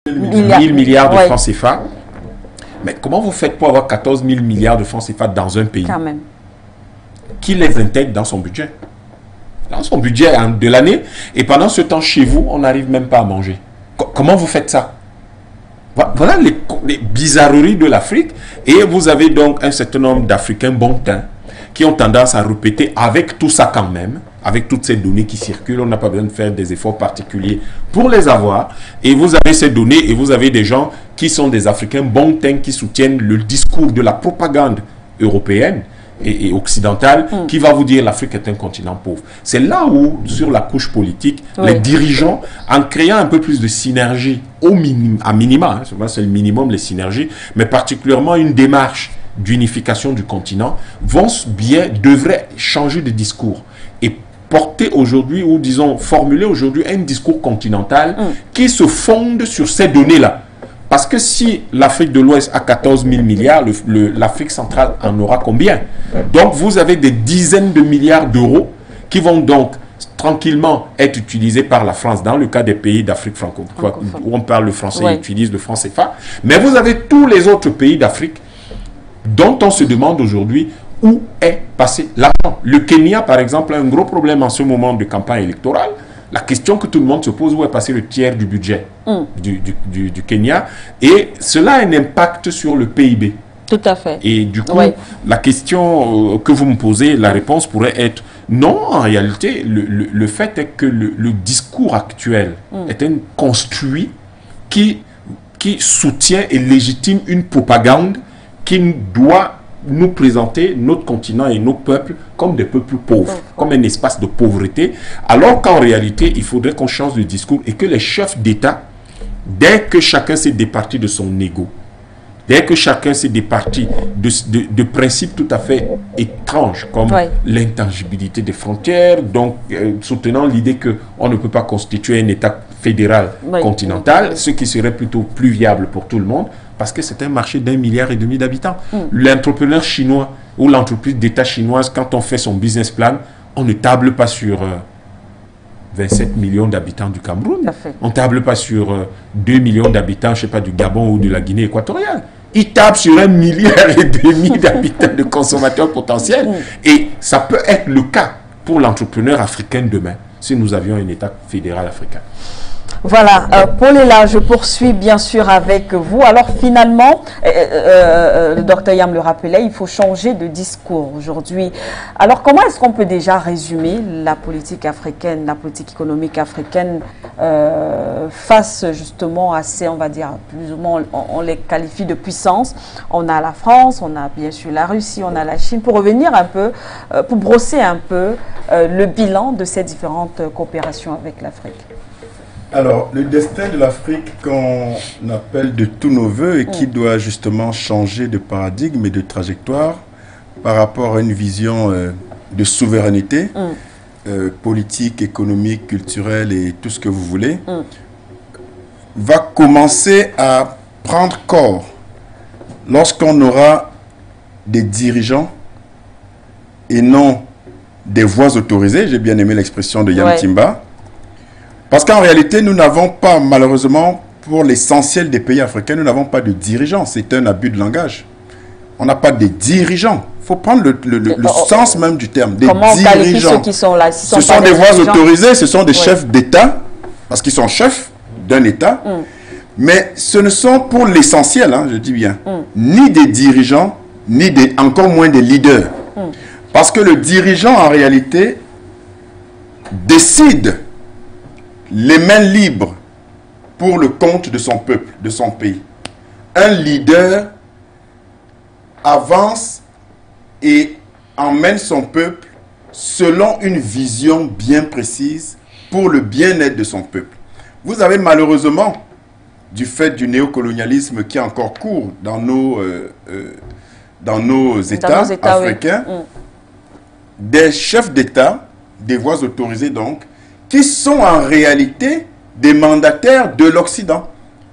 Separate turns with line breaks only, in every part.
000 milliards de francs CFA. Mais comment vous faites pour avoir 14 000 milliards de francs CFA dans un pays?
Quand même.
Qui les intègre dans son budget? Dans son budget de l'année. Et pendant ce temps, chez vous, on n'arrive même pas à manger. Comment vous faites ça? Voilà les bizarreries de l'Afrique. Et vous avez donc un certain nombre d'Africains bon teint qui ont tendance à répéter avec tout ça quand même, avec toutes ces données qui circulent, on n'a pas besoin de faire des efforts particuliers pour les avoir. Et vous avez ces données et vous avez des gens qui sont des Africains bon teint qui soutiennent le discours de la propagande européenne et occidentale qui va vous dire l'Afrique est un continent pauvre. C'est là où, sur la couche politique, les dirigeants, en créant un peu plus de synergie à minima, hein, c'est le minimum, les synergies, mais particulièrement une démarche d'unification du continent, devraient changer de discours et porter aujourd'hui, ou disons formuler aujourd'hui un discours continental qui se fonde sur ces données-là. Parce que si l'Afrique de l'Ouest a 14 000 milliards, l'Afrique centrale en aura combien? Donc vous avez des dizaines de milliards d'euros qui vont donc tranquillement être utilisés par la France dans le cas des pays d'Afrique francophone où on parle le français et utilise le franc CFA. Mais vous avez tous les autres pays d'Afrique dont on se demande aujourd'hui où est passé l'argent. Le Kenya, par exemple, a un gros problème en ce moment de campagne électorale. La question que tout le monde se pose, où est passé le tiers du budget du Kenya? Et cela a un impact sur le PIB.
Tout à fait.
Et du coup, la question que vous me posez, la réponse pourrait être non, en réalité, le fait est que le discours actuel est un construit qui soutient et légitime une propagande qui doit nous présenter notre continent et nos peuples comme des peuples pauvres, comme un espace de pauvreté, alors qu'en réalité, il faudrait qu'on change de discours et que les chefs d'État, dès que chacun s'est départi de son ego, dès que chacun s'est départi de principes tout à fait étranges, comme l'intangibilité des frontières, donc soutenant l'idée qu'on ne peut pas constituer un État fédéral continental, ce qui serait plutôt plus viable pour tout le monde, parce que c'est un marché d'1,5 milliard d'habitants. L'entrepreneur chinois ou l'entreprise d'État chinoise, quand on fait son business plan, on ne table pas sur 27 millions d'habitants du Cameroun. On ne table pas sur 2 millions d'habitants, je sais pas, du Gabon ou de la Guinée équatoriale. Il tape sur 1,5 milliard d'habitants de consommateurs potentiels. Et ça peut être le cas pour l'entrepreneur africain demain, si nous avions un État fédéral africain.
Voilà, Paul est là, je poursuis bien sûr avec vous. Alors finalement, le docteur Yam le rappelait, il faut changer de discours aujourd'hui. Alors comment est-ce qu'on peut déjà résumer la politique africaine, la politique économique africaine face justement à ces, on va dire, plus ou moins, on les qualifie de puissance. On a la France, on a bien sûr la Russie, on a la Chine. Pour revenir un peu, pour brosser un peu le bilan de ces différentes coopérations avec l'Afrique.
Alors, le destin de l'Afrique qu'on appelle de tous nos voeux et qui doit justement changer de paradigme et de trajectoire par rapport à une vision de souveraineté politique, économique, culturelle et tout ce que vous voulez, va commencer à prendre corps lorsqu'on aura des dirigeants et non des voix autorisées. J'ai bien aimé l'expression de Yam Timba. Parce qu'en réalité, nous n'avons pas, malheureusement, pour l'essentiel des pays africains, nous n'avons pas de dirigeants. C'est un abus de langage. On n'a pas de dirigeants. Il faut prendre le sens même du terme. Des dirigeants.
Ceux qui sont là,
ce sont des voix autorisées, ce sont des chefs d'État, parce qu'ils sont chefs d'un État. Mais ce ne sont pour l'essentiel, hein, je dis bien, ni des dirigeants, ni encore moins des leaders. Parce que le dirigeant, en réalité, décide les mains libres pour le compte de son peuple, de son pays. Un leader avance et emmène son peuple selon une vision bien précise pour le bien-être de son peuple. Vous avez malheureusement, du fait du néocolonialisme qui est encore court dans nos États africains, des chefs d'État, des voix autorisées donc, qui sont en réalité des mandataires de l'Occident.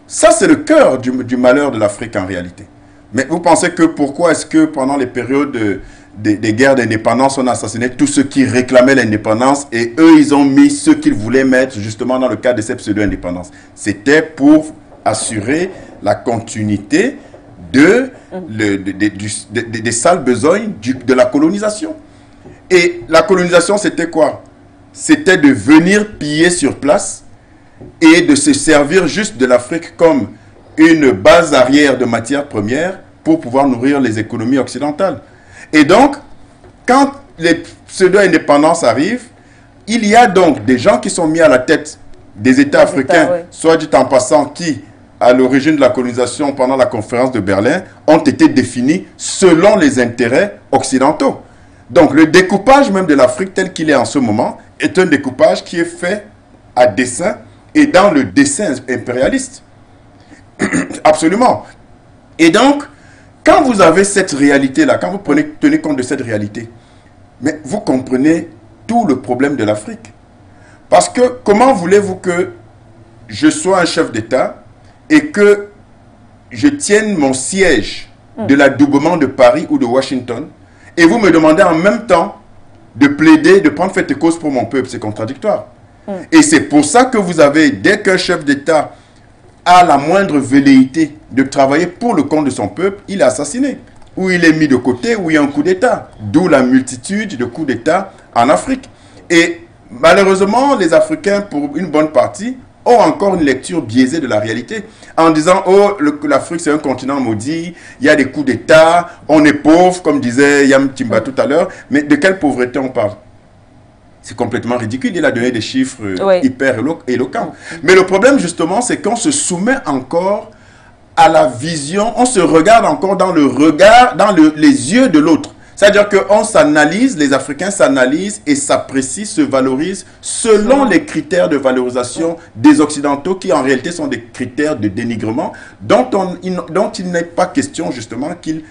Ça, c'est le cœur du malheur de l'Afrique en réalité. Mais vous pensez que pourquoi est-ce que pendant les périodes des guerres d'indépendance, on a assassiné tous ceux qui réclamaient l'indépendance et eux, ils ont mis ceux qu'ils voulaient mettre justement dans le cadre de cette pseudo-indépendance. C'était pour assurer la continuité des sales besognes de la colonisation. Et la colonisation, c'était quoi? C'était de venir piller sur place et de se servir juste de l'Afrique comme une base arrière de matières premières pour pouvoir nourrir les économies occidentales. Et donc, quand les pseudo-indépendances arrivent, il y a donc des gens qui sont mis à la tête des États africains, oui. Soit dit en passant, qui, à l'origine de la colonisation pendant la conférence de Berlin, ont été définis selon les intérêts occidentaux. Donc, le découpage même de l'Afrique tel qu'il est en ce moment est un découpage qui est fait à dessein et dans le dessein impérialiste. Absolument. Et donc, quand vous avez cette réalité-là, quand vous tenez compte de cette réalité, mais vous comprenez tout le problème de l'Afrique. Parce que comment voulez-vous que je sois un chef d'État et que je tienne mon siège de l'adoubement de Paris ou de Washington et vous me demandez en même temps de plaider, de prendre fait et cause pour mon peuple? C'est contradictoire. Et c'est pour ça que vous avez, dès qu'un chef d'État a la moindre velléité de travailler pour le compte de son peuple, il est assassiné. Ou il est mis de côté, ou il y a un coup d'État. D'où la multitude de coups d'État en Afrique. Et malheureusement, les Africains, pour une bonne partie, ont encore une lecture biaisée de la réalité. En disant, oh, l'Afrique c'est un continent maudit, il y a des coups d'État, on est pauvre, comme disait Yam Timba tout à l'heure. Mais de quelle pauvreté on parle? C'est complètement ridicule. Il a donné des chiffres hyper éloquents. Mais le problème, justement, c'est qu'on se soumet encore à la vision, on se regarde encore dans le regard, dans les yeux de l'autre. C'est-à-dire qu'on s'analyse, les Africains s'analysent et s'apprécient, se valorisent selon les critères de valorisation des Occidentaux qui en réalité sont des critères de dénigrement dont il n'est pas question justement qu'ils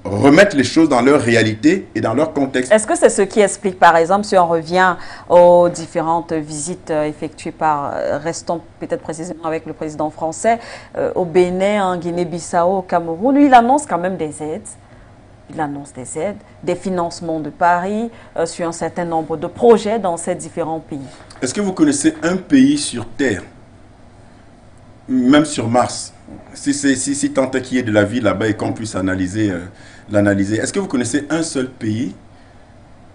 remettre les choses dans leur réalité et dans leur contexte.
Est-ce que c'est ce qui explique, par exemple, si on revient aux différentes visites effectuées par, restons peut-être précisément avec le président français, au Bénin, en Guinée-Bissau, au Cameroun, il annonce quand même des aides. Il annonce des aides, des financements de Paris sur un certain nombre de projets dans ces différents pays.
Est-ce que vous connaissez un pays sur Terre, même sur Mars, si tant est qu'il y ait de la vie là-bas et qu'on puisse l'analyser, est-ce que vous connaissez un seul pays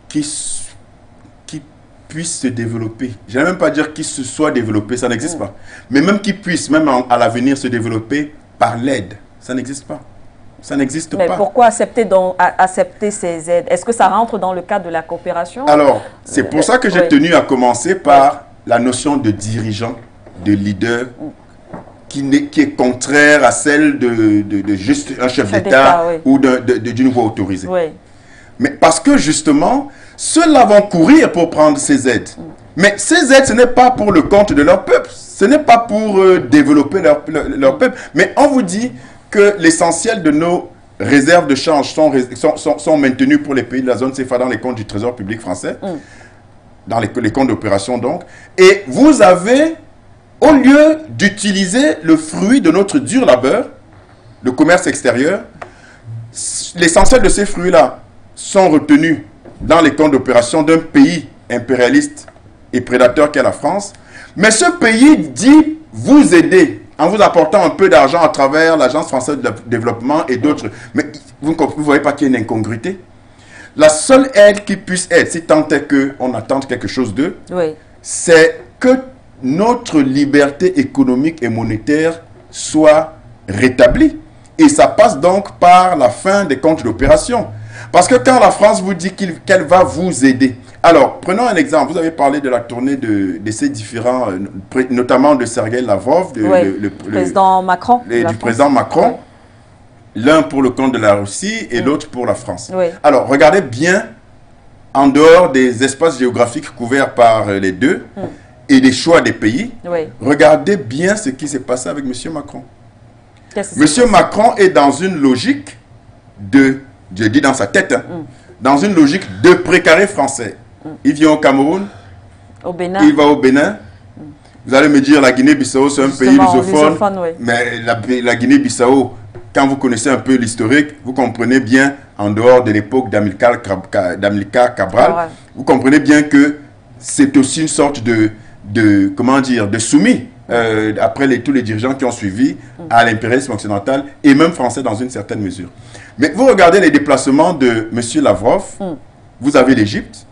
qui puisse se développer? Je n'allais même pas dire qu'il se soit développé, ça n'existe pas. Mais même qu'il puisse, même à l'avenir, se développer par l'aide, ça n'existe pas. Ça n'existe pas.
Mais pourquoi accepter ces aides? Est-ce que ça rentre dans le cadre de la coopération?
Alors, c'est pour ça que j'ai tenu à commencer par la notion de dirigeant, de leader, qui est contraire à celle de juste un chef d'État ou d'une voix autorisée. Mais parce que justement, ceux-là vont courir pour prendre ces aides. Mais ces aides, ce n'est pas pour le compte de leur peuple. Ce n'est pas pour développer leur peuple. Mais on vous dit que l'essentiel de nos réserves de change sont maintenues pour les pays de la zone CFA dans les comptes du Trésor public français, dans les comptes d'opération donc. Et vous avez, au lieu d'utiliser le fruit de notre dur labeur, le commerce extérieur, l'essentiel de ces fruits-là sont retenus dans les comptes d'opération d'un pays impérialiste et prédateur qu'est la France. Mais ce pays dit vous aider en vous apportant un peu d'argent à travers l'Agence française de développement et d'autres. Mais vous ne voyez pas qu'il y a une incongruité? La seule aide qui puisse être, si tant est qu'on attende quelque chose d'eux, c'est que notre liberté économique et monétaire soit rétablie. Et ça passe donc par la fin des comptes d'opération. Parce que quand la France vous dit qu'elle va vous aider, alors prenons un exemple, vous avez parlé de la tournée de ces différents, notamment de Sergueï Lavrov,
le président Macron,
du président Macron, l'un pour le compte de la Russie et l'autre pour la France. Alors regardez bien, en dehors des espaces géographiques couverts par les deux et des choix des pays, regardez bien ce qui s'est passé avec M. Macron. M. Macron est dans une logique de, je dis dans sa tête, dans une logique de précaré français. Il vient au Cameroun, il va au Bénin. Vous allez me dire, la Guinée-Bissau, c'est un pays lusophone. Mais la Guinée-Bissau, quand vous connaissez un peu l'historique, vous comprenez bien, en dehors de l'époque d'Amilcar Cabral, vous comprenez bien que c'est aussi une sorte comment dire, de soumis après tous les dirigeants qui ont suivi à l'impérialisme occidental et même français dans une certaine mesure. Mais vous regardez les déplacements de M. Lavrov, vous avez l'Égypte,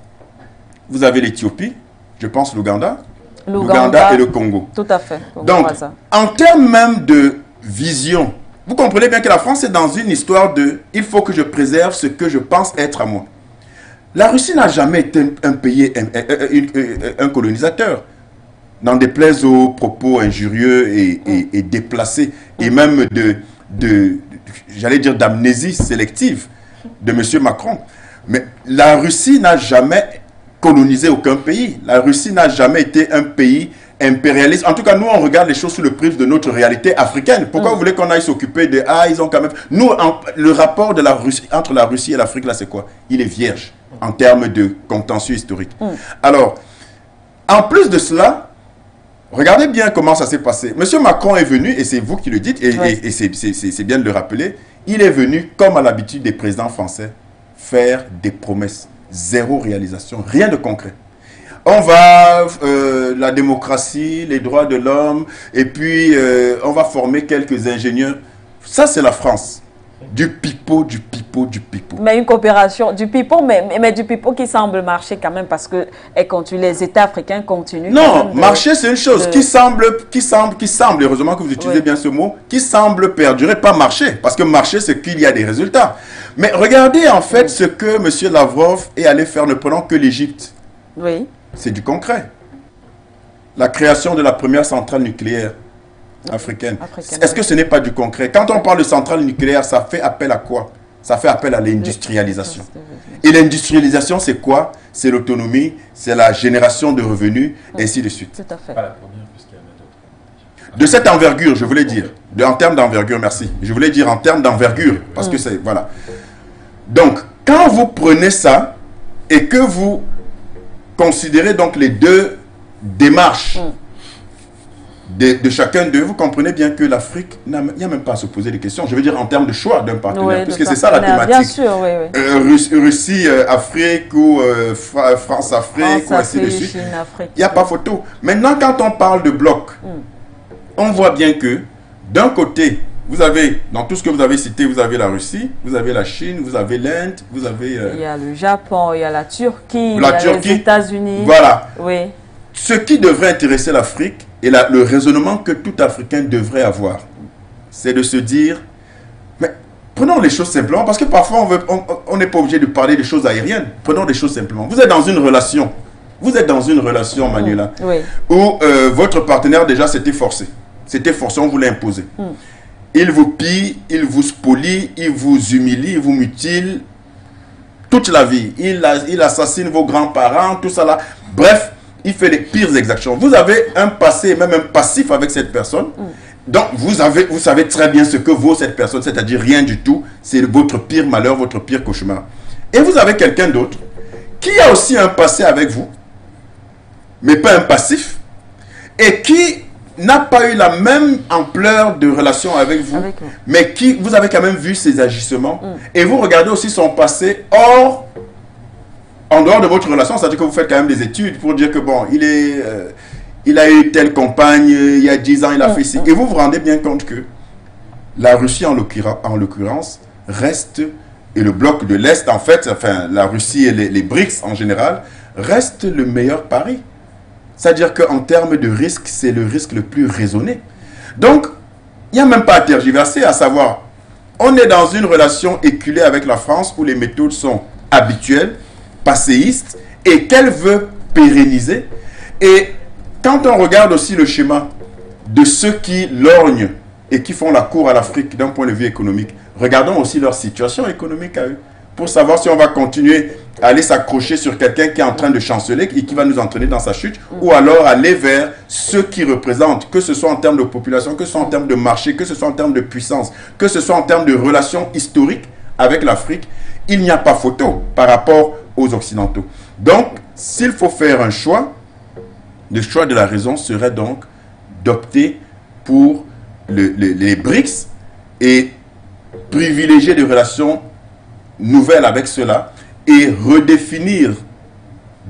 vous avez l'Éthiopie, je pense l'Ouganda et le Congo.
Tout à fait.
Donc, en termes même de vision, vous comprenez bien que la France est dans une histoire de « il faut que je préserve ce que je pense être à moi ». La Russie n'a jamais été un pays, un colonisateur. N'en déplaise aux propos injurieux et déplacés, et même j'allais dire d'amnésie sélective de M. Macron. Mais la Russie n'a jamais colonisé aucun pays. La Russie n'a jamais été un pays impérialiste. En tout cas, nous, on regarde les choses sous le prisme de notre réalité africaine. Pourquoi vous voulez qu'on aille s'occuper de... Ah, ils ont quand même... Nous, le rapport de la Russie, entre la Russie et l'Afrique, là, c'est quoi? Il est vierge en termes de contentieux historique. Alors, en plus de cela, regardez bien comment ça s'est passé. Monsieur Macron est venu, et c'est vous qui le dites, et c'est bien de le rappeler, il est venu, comme à l'habitude des présidents français, faire des promesses. Zéro réalisation, rien de concret. On va, la démocratie, les droits de l'homme, et puis on va former quelques ingénieurs. Ça, c'est la France. Du pipeau, du pipeau, du pipeau.
Mais une coopération, du pipeau, mais du pipeau qui semble marcher quand même parce que les États africains continuent.
Non, marcher c'est une chose qui semble, heureusement que vous utilisez bien ce mot, qui semble perdurer, pas marcher. Parce que marcher, c'est qu'il y a des résultats. Mais regardez en fait ce que M. Lavrov est allé faire, ne prenant que l'Égypte.
Oui.
C'est du concret. La création de la première centrale nucléaire africaine. Est-ce que ce n'est pas du concret? Quand on parle de centrale nucléaire, ça fait appel à quoi? Ça fait appel à l'industrialisation. Et l'industrialisation, c'est quoi? C'est l'autonomie, c'est la génération de revenus, ainsi de suite.
Tout à fait.
De cette envergure, je voulais dire, en termes d'envergure, merci. Je voulais dire en termes d'envergure, parce que c'est... Voilà. Donc, quand vous prenez ça, et que vous considérez donc les deux démarches de chacun d'eux, vous comprenez bien que l'Afrique, il n'y a même pas à se poser des questions. Je veux dire en termes de choix d'un partenaire, puisque c'est ça la thématique.
Bien sûr, oui.
Russie, Afrique ou France, Afrique, ou ainsi de suite.
Chine, Afrique,
il n'y a pas photo. Maintenant, quand on parle de bloc, on voit bien que d'un côté, vous avez, dans tout ce que vous avez cité, vous avez la Russie, vous avez la Chine, vous avez l'Inde, vous avez...
il y a le Japon, il y a la Turquie, il y a les États-Unis.
Voilà.
Oui.
Ce qui devrait intéresser l'Afrique, et le raisonnement que tout Africain devrait avoir, c'est de se dire, mais prenons les choses simplement, parce que parfois on n'est pas obligé de parler des choses aériennes. Prenons les choses simplement. Vous êtes dans une relation, Manuela, où votre partenaire déjà s'était forcé. On vous l'a imposé. Il vous pille, il vous spolie, il vous humilie, il vous mutile toute la vie. Il assassine vos grands-parents, tout ça là. Bref, il fait les pires exactions. Vous avez un passé, même un passif avec cette personne. Donc, vous savez très bien ce que vaut cette personne, c'est-à-dire rien du tout. C'est votre pire malheur, votre pire cauchemar. Et vous avez quelqu'un d'autre qui a aussi un passé avec vous, mais pas un passif, et qui n'a pas eu la même ampleur de relation avec vous, mais qui, vous avez quand même vu ses agissements, et vous regardez aussi son passé en dehors de votre relation, c'est-à-dire que vous faites quand même des études pour dire que bon, il a eu telle compagne, il y a 10 ans, il a fait ci, et vous vous rendez bien compte que la Russie, en l'occurrence, reste, et le bloc de l'Est, en fait, enfin, la Russie et les BRICS en général, reste le meilleur pari. C'est-à-dire qu'en termes de risque, c'est le risque le plus raisonné. Donc, il n'y a même pas à tergiverser, à savoir, on est dans une relation éculée avec la France où les méthodes sont habituelles, passéistes, et qu'elle veut pérenniser. Et quand on regarde aussi le schéma de ceux qui lorgnent et qui font la cour à l'Afrique d'un point de vue économique, regardons aussi leur situation économique à eux, pour savoir si on va continuer à aller s'accrocher sur quelqu'un qui est en train de chanceler et qui va nous entraîner dans sa chute, ou alors aller vers ceux qui représentent, que ce soit en termes de population, que ce soit en termes de marché, que ce soit en termes de puissance, que ce soit en termes de relations historiques avec l'Afrique. Il n'y a pas photo par rapport aux Occidentaux. Donc, s'il faut faire un choix, le choix de la raison serait donc d'opter pour les BRICS et privilégier des relations nouvelles avec cela et redéfinir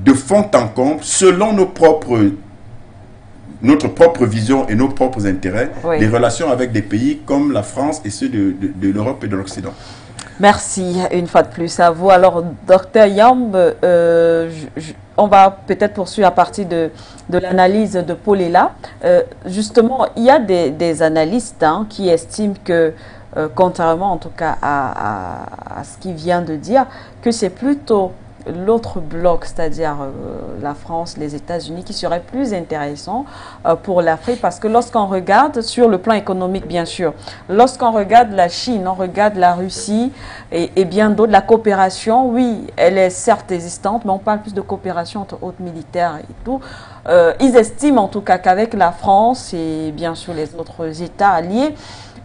de fond en comble, selon nos propres notre propre vision et nos propres intérêts,
Oui.
des relations avec des pays comme la France et ceux de l'Europe et de l'Occident.
Merci une fois de plus à vous. Alors, docteur Yamb, on va peut-être poursuivre à partir de l'analyse de Paulela. Justement, il y a des analystes qui estiment que, contrairement en tout cas à ce qu'il vient de dire, que c'est plutôt l'autre bloc, c'est-à-dire la France, les États-Unis, qui serait plus intéressant pour l'Afrique, parce que lorsqu'on regarde, sur le plan économique bien sûr, lorsqu'on regarde la Chine, on regarde la Russie et bien d'autres, la coopération, oui, elle est certes existante, mais on parle plus de coopération entre autres militaires et tout. Ils estiment en tout cas qu'avec la France et bien sûr les autres États alliés,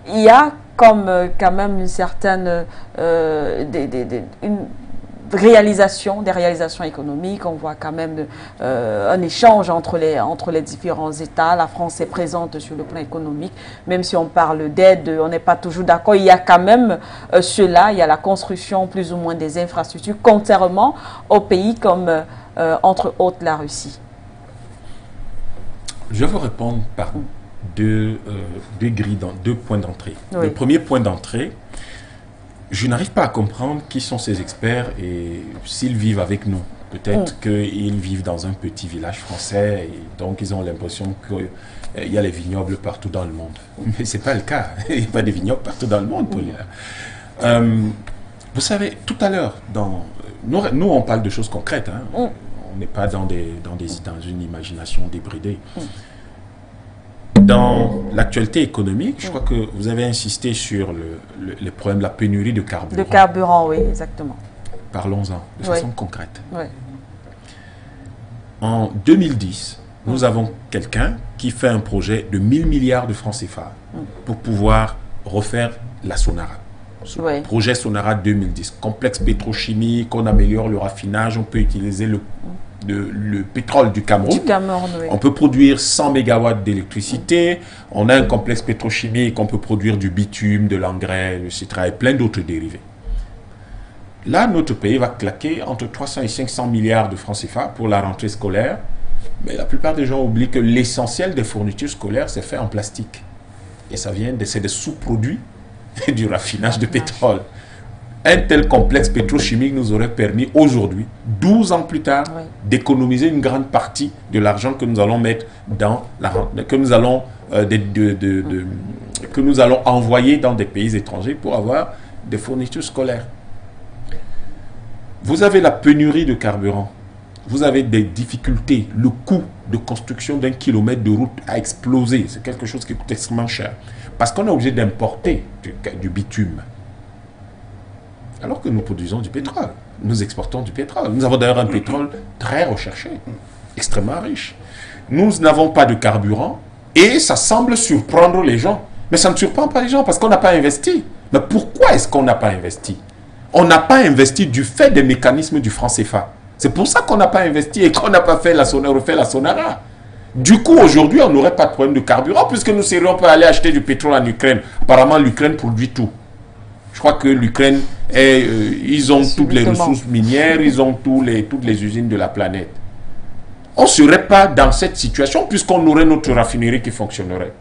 il y a comme quand même une certaine des réalisations économiques. On voit quand même un échange entre les différents États. La France est présente sur le plan économique, même si on parle d'aide, on n'est pas toujours d'accord. Il y a quand même cela, il y a la construction plus ou moins des infrastructures, contrairement aux pays comme, entre autres, la Russie.
Je vais vous répondre par deux points d'entrée.
Oui.
Le premier point d'entrée, je n'arrive pas à comprendre qui sont ces experts et s'ils vivent avec nous. Peut-être qu'ils vivent dans un petit village français et donc ils ont l'impression qu'il y a les vignobles partout dans le monde. Mais ce n'est pas le cas. Il n'y a pas de vignobles partout dans le monde, Paulela. Vous savez, tout à l'heure, nous on parle de choses concrètes. Hein. On n'est pas dans une imagination débridée. Dans l'actualité économique, je crois que vous avez insisté sur le problème de la pénurie de carburant.
De carburant, oui, exactement.
Parlons-en de façon concrète.
Oui.
En 2010, nous avons quelqu'un qui fait un projet de 1000 milliards de francs CFA pour pouvoir refaire la Sonara.
Oui.
Projet Sonara 2010, complexe pétrochimique, on améliore le raffinage, on peut utiliser le pétrole du Cameroun.
Oui.
On peut produire 100 mégawatts d'électricité. On a un complexe pétrochimique, on peut produire du bitume, de l'engrais, etc. et plein d'autres dérivés. Là, notre pays va claquer entre 300 et 500 milliards de francs CFA pour la rentrée scolaire. Mais la plupart des gens oublient que l'essentiel des fournitures scolaires, c'est fait en plastique. Et ça vient c'est des sous-produits du raffinage de pétrole. Un tel complexe pétrochimique nous aurait permis aujourd'hui, 12 ans plus tard, d'économiser une grande partie de l'argent que nous allons mettre dans que nous allons envoyer dans des pays étrangers pour avoir des fournitures scolaires. Vous avez la pénurie de carburant. Vous avez des difficultés. Le coût de construction d'un kilomètre de route a explosé. C'est quelque chose qui coûte extrêmement cher. Parce qu'on est obligé d'importer du bitume. Alors que nous produisons du pétrole. Nous exportons du pétrole. Nous avons d'ailleurs un pétrole très recherché, extrêmement riche. Nous n'avons pas de carburant et ça semble surprendre les gens. Mais ça ne surprend pas les gens parce qu'on n'a pas investi. Mais pourquoi est-ce qu'on n'a pas investi? On n'a pas investi du fait des mécanismes du franc CFA. C'est pour ça qu'on n'a pas investi et qu'on n'a pas fait refait la Sonara. Du coup, aujourd'hui, on n'aurait pas de problème de carburant puisque nous serions pas aller acheter du pétrole en Ukraine. Apparemment, l'Ukraine produit tout. Je crois que l'Ukraine, ils ont toutes les ressources minières, ils ont toutes les usines de la planète. On ne serait pas dans cette situation puisqu'on aurait notre raffinerie qui fonctionnerait.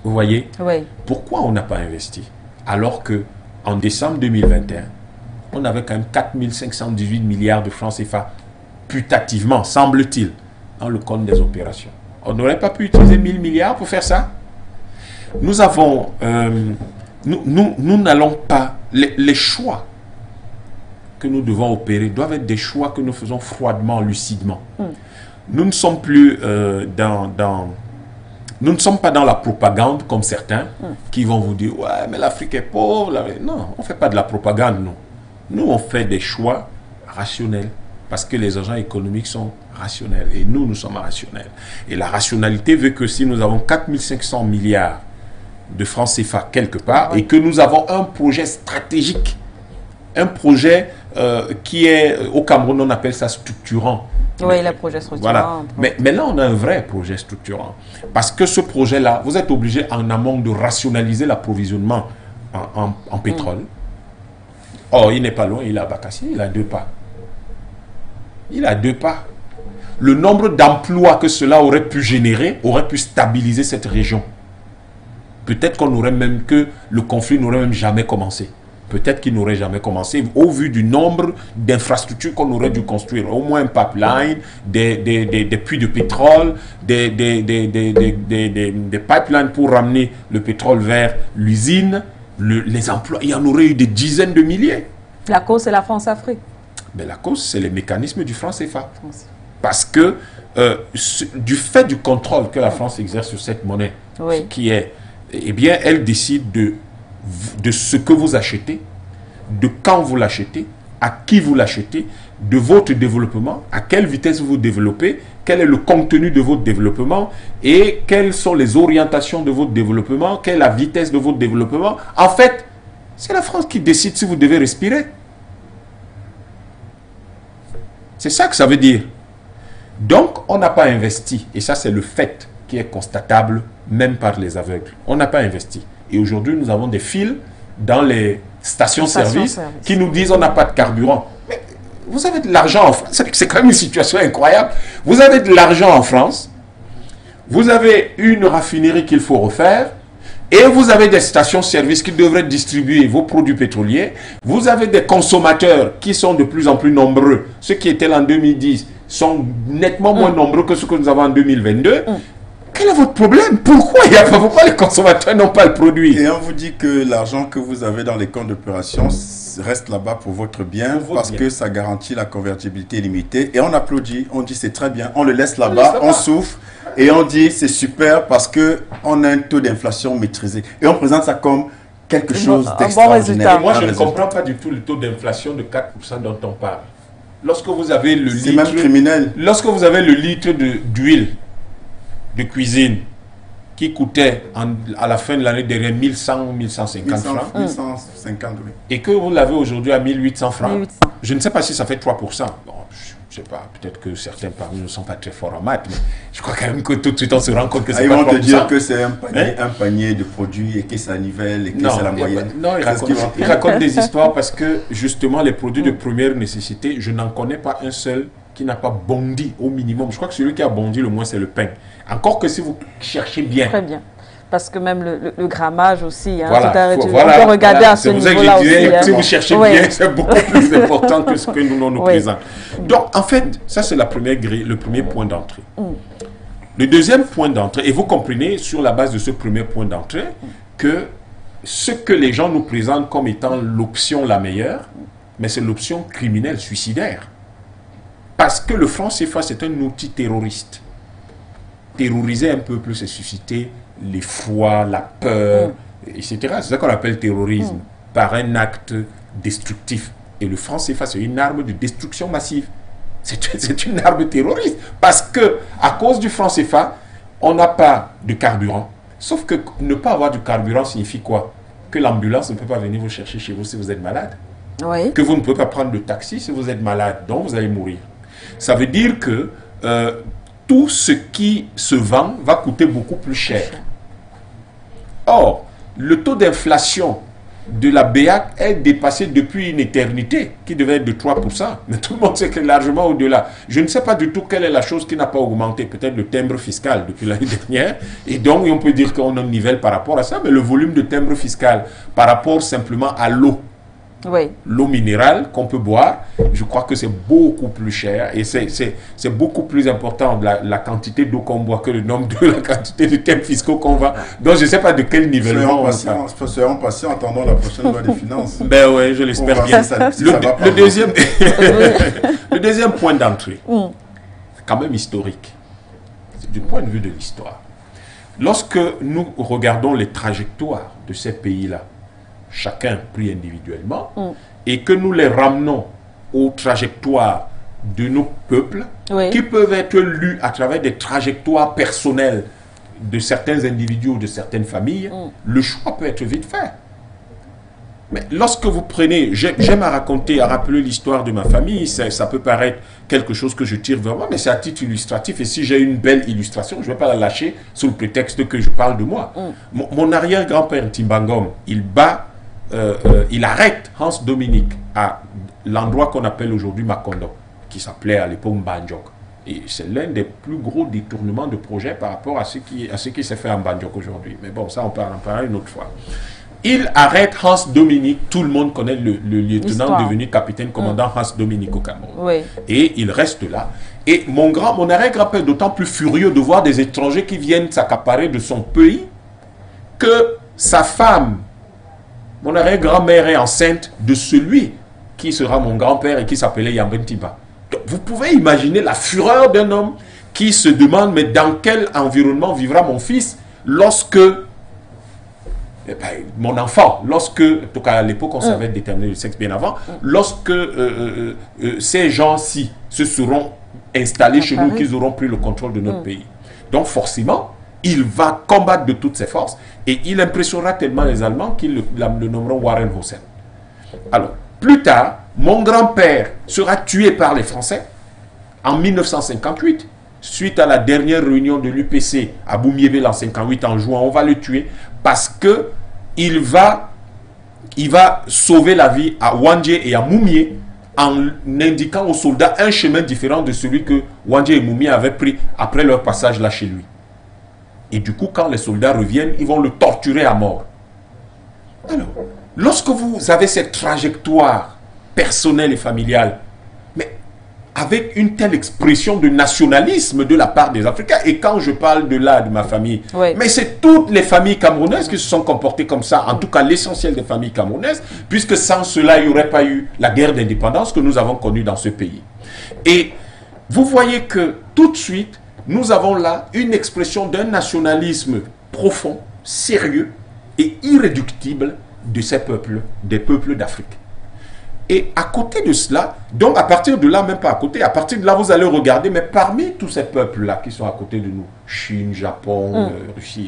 Vous voyez?
Oui.
Pourquoi on n'a pas investi? Alors qu'en décembre 2021, on avait quand même 4518 milliards de francs CFA, putativement, semble-t-il, dans le compte des opérations. On n'aurait pas pu utiliser 1000 milliards pour faire ça? Nous avons... Nous n'allons pas... Les choix que nous devons opérer doivent être des choix que nous faisons froidement, lucidement. Nous ne sommes plus nous ne sommes pas dans la propagande comme certains qui vont vous dire « Ouais, mais l'Afrique est pauvre. » Non, on ne fait pas de la propagande, nous. Nous, on fait des choix rationnels parce que les agents économiques sont rationnels et nous sommes rationnels. Et la rationalité veut que si nous avons 4500 milliards de francs CFA quelque part et que nous avons un projet stratégique, un projet qui est, au Cameroun, on appelle ça structurant.
Oui, le projet structurant.
Voilà. Mais là, on a un vrai projet structurant. Parce que ce projet-là, vous êtes obligé en amont de rationaliser l'approvisionnement en pétrole. Or, il n'est pas loin, il est à Bakassi, il a 2 pas. Il a 2 pas. le nombre d'emplois que cela aurait pu générer aurait pu stabiliser cette région. Peut-être qu'on aurait même que le conflit n'aurait même jamais commencé. Peut-être qu'il n'aurait jamais commencé au vu du nombre d'infrastructures qu'on aurait dû construire. Au moins un pipeline, des puits de pétrole, des pipelines pour ramener le pétrole vers l'usine, les emplois. Il y en aurait eu des dizaines de milliers.
La cause, c'est la France-Afrique.
Mais la cause, c'est les mécanismes du franc CFA. Parce que du fait du contrôle que la France exerce sur cette monnaie,
Oui.
qui est, eh bien, elle décide de ce que vous achetez, de quand vous l'achetez, à qui vous l'achetez, de votre développement, à quelle vitesse vous développez, quel est le contenu de votre développement et quelles sont les orientations de votre développement, quelle est la vitesse de votre développement. En fait, c'est la France qui décide si vous devez respirer. C'est ça que ça veut dire. Donc, on n'a pas investi. Et ça, c'est le fait qui est constatable, même par les aveugles. On n'a pas investi. Et aujourd'hui, nous avons des fils dans les stations-service qui nous disent on n'a pas de carburant. Mais vous avez de l'argent en France. C'est quand même une situation incroyable. Vous avez de l'argent en France. Vous avez une raffinerie qu'il faut refaire. Et vous avez des stations-service qui devraient distribuer vos produits pétroliers. Vous avez des consommateurs qui sont de plus en plus nombreux. Ceux qui étaient là en 2010 sont nettement moins nombreux que ceux que nous avons en 2022. Quel est votre problème? Pourquoi les consommateurs n'ont pas le produit?
Et on vous dit que l'argent que vous avez dans les comptes d'opération reste là-bas pour votre bien, parce que ça garantit la convertibilité limitée. Et on applaudit, on dit c'est très bien, on le laisse là-bas, on souffle et on dit c'est super parce qu'on a un taux d'inflation maîtrisé. Et on présente ça comme quelque chose d'extraordinaire.
Moi, je ne comprends pas du tout le taux d'inflation de 4% dont on parle. Lorsque vous avez le litre,
c'est même criminel.
Lorsque vous avez le litre d'huile de cuisine qui coûtait à la fin de l'année derrière 1100 ou 1150 francs.
1150, oui.
Et que vous l'avez aujourd'hui à 1800 francs.
1800.
Je ne sais pas si ça fait 3%. Bon, je ne sais pas, peut-être que certains parmi nous ne sont pas très forts en maths, mais je crois quand même que tout de suite on se rend compte que c'est pas 3%.
Ils vont te dire que c'est un panier de produits et que ça nivelle et que c'est la moyenne.
Non, ils racontent des histoires parce que justement les produits de première nécessité, je n'en connais pas un seul qui n'a pas bondi au minimum. Je crois que celui qui a bondi le moins, c'est le pain. Encore que si vous cherchez bien.
Très bien. Parce que même le grammage aussi, hein,
voilà,
on peut regarder à ce niveau-là aussi.
Si vous cherchez bien, c'est beaucoup plus important que ce que nous présente. Donc, en fait, ça c'est la première grille, le premier point d'entrée. Le deuxième point d'entrée, et vous comprenez sur la base de ce premier point d'entrée, que ce que les gens nous présentent comme étant l'option la meilleure, mais c'est l'option criminelle, suicidaire. Parce que le franc CFA, c'est un outil terroriste. Terroriser un peuple, c'est susciter l'effroi, la peur, etc. C'est ça qu'on appelle terrorisme, par un acte destructif. Et le franc CFA, c'est une arme de destruction massive. C'est une arme terroriste. Parce que, à cause du franc CFA, on n'a pas de carburant. Sauf que ne pas avoir de carburant signifie quoi? Que l'ambulance ne peut pas venir vous chercher chez vous si vous êtes malade.
Oui.
Que vous ne pouvez pas prendre de taxi si vous êtes malade, donc vous allez mourir. Ça veut dire que tout ce qui se vend va coûter beaucoup plus cher. Or, le taux d'inflation de la BEAC est dépassé depuis une éternité, qui devait être de 3%. Mais tout le monde sait que largement au-delà. Je ne sais pas du tout quelle est la chose qui n'a pas augmenté. Peut-être le timbre fiscal depuis l'année dernière. Et donc, on peut dire qu'on a un nivelle par rapport à ça. Mais le volume de timbre fiscal par rapport simplement à l'eau,
oui.
L'eau minérale qu'on peut boire, je crois que c'est beaucoup plus cher et c'est beaucoup plus important la quantité d'eau qu'on boit que le nombre de la quantité de thèmes fiscaux qu'on va. Donc je ne sais pas de quel nivellement on va.
Soyons patients, attendons la prochaine loi des finances.
Ben oui, je l'espère bien. Le deuxième point d'entrée, c'est quand même historique. C'est du point de vue de l'histoire. Lorsque nous regardons les trajectoires de ces pays-là, chacun pris individuellement, et que nous les ramenons aux trajectoires de nos peuples, qui peuvent être lues à travers des trajectoires personnelles de certains individus ou de certaines familles, le choix peut être vite fait. Mais lorsque vous prenez, j'aime à rappeler l'histoire de ma famille, ça peut paraître quelque chose que je tire vers moi, mais c'est à titre illustratif, et si j'ai une belle illustration, je ne vais pas la lâcher sous le prétexte que je parle de moi. Mon arrière-grand-père Timbangom, il arrête Hans Dominique à l'endroit qu'on appelle aujourd'hui Makondo, qui s'appelait à l'époque Mbanjok. Et c'est l'un des plus gros détournements de projet par rapport à ce qui s'est fait en Bandiok aujourd'hui. Mais bon, ça, on en parlera une autre fois. Il arrête Hans Dominique, tout le monde connaît le lieutenant devenu capitaine commandant Hans Dominique au Cameroun.
Oui.
Et il reste là. Et mon arrière-grand-père est d'autant plus furieux de voir des étrangers qui viennent s'accaparer de son pays que sa femme, mon arrière-grand-mère, est enceinte de celui qui sera mon grand-père et qui s'appelait Yambentiba. Donc, vous pouvez imaginer la fureur d'un homme qui se demande, mais dans quel environnement vivra mon fils lorsque, mon enfant, lorsque, en tout cas à l'époque on savait déterminer le sexe bien avant, lorsque ces gens-ci se seront installés chez nous, qu'ils auront pris le contrôle de notre pays. Donc forcément, il va combattre de toutes ses forces et il impressionnera tellement les Allemands qu'ils le nommeront Warren Hussein. Alors, plus tard, mon grand-père sera tué par les Français en 1958, suite à la dernière réunion de l'UPC à Boumiébel en 58 en juin. On va le tuer parce que il va sauver la vie à Wandje et à Moumié en indiquant aux soldats un chemin différent de celui que Wandje et Moumié avaient pris après leur passage là chez lui. Et du coup, quand les soldats reviennent, ils vont le torturer à mort. Alors, lorsque vous avez cette trajectoire personnelle et familiale, mais avec une telle expression de nationalisme de la part des Africains, et quand je parle de là, de ma famille, mais c'est toutes les familles camerounaises qui se sont comportées comme ça, en tout cas l'essentiel des familles camerounaises, puisque sans cela, il n'y aurait pas eu la guerre d'indépendance que nous avons connue dans ce pays. Et vous voyez que tout de suite, nous avons là une expression d'un nationalisme profond, sérieux et irréductible de ces peuples, des peuples d'Afrique. Et à côté de cela, donc à partir de là, même pas à côté, à partir de là, vous allez regarder, mais parmi tous ces peuples-là qui sont à côté de nous, Chine, Japon, Russie,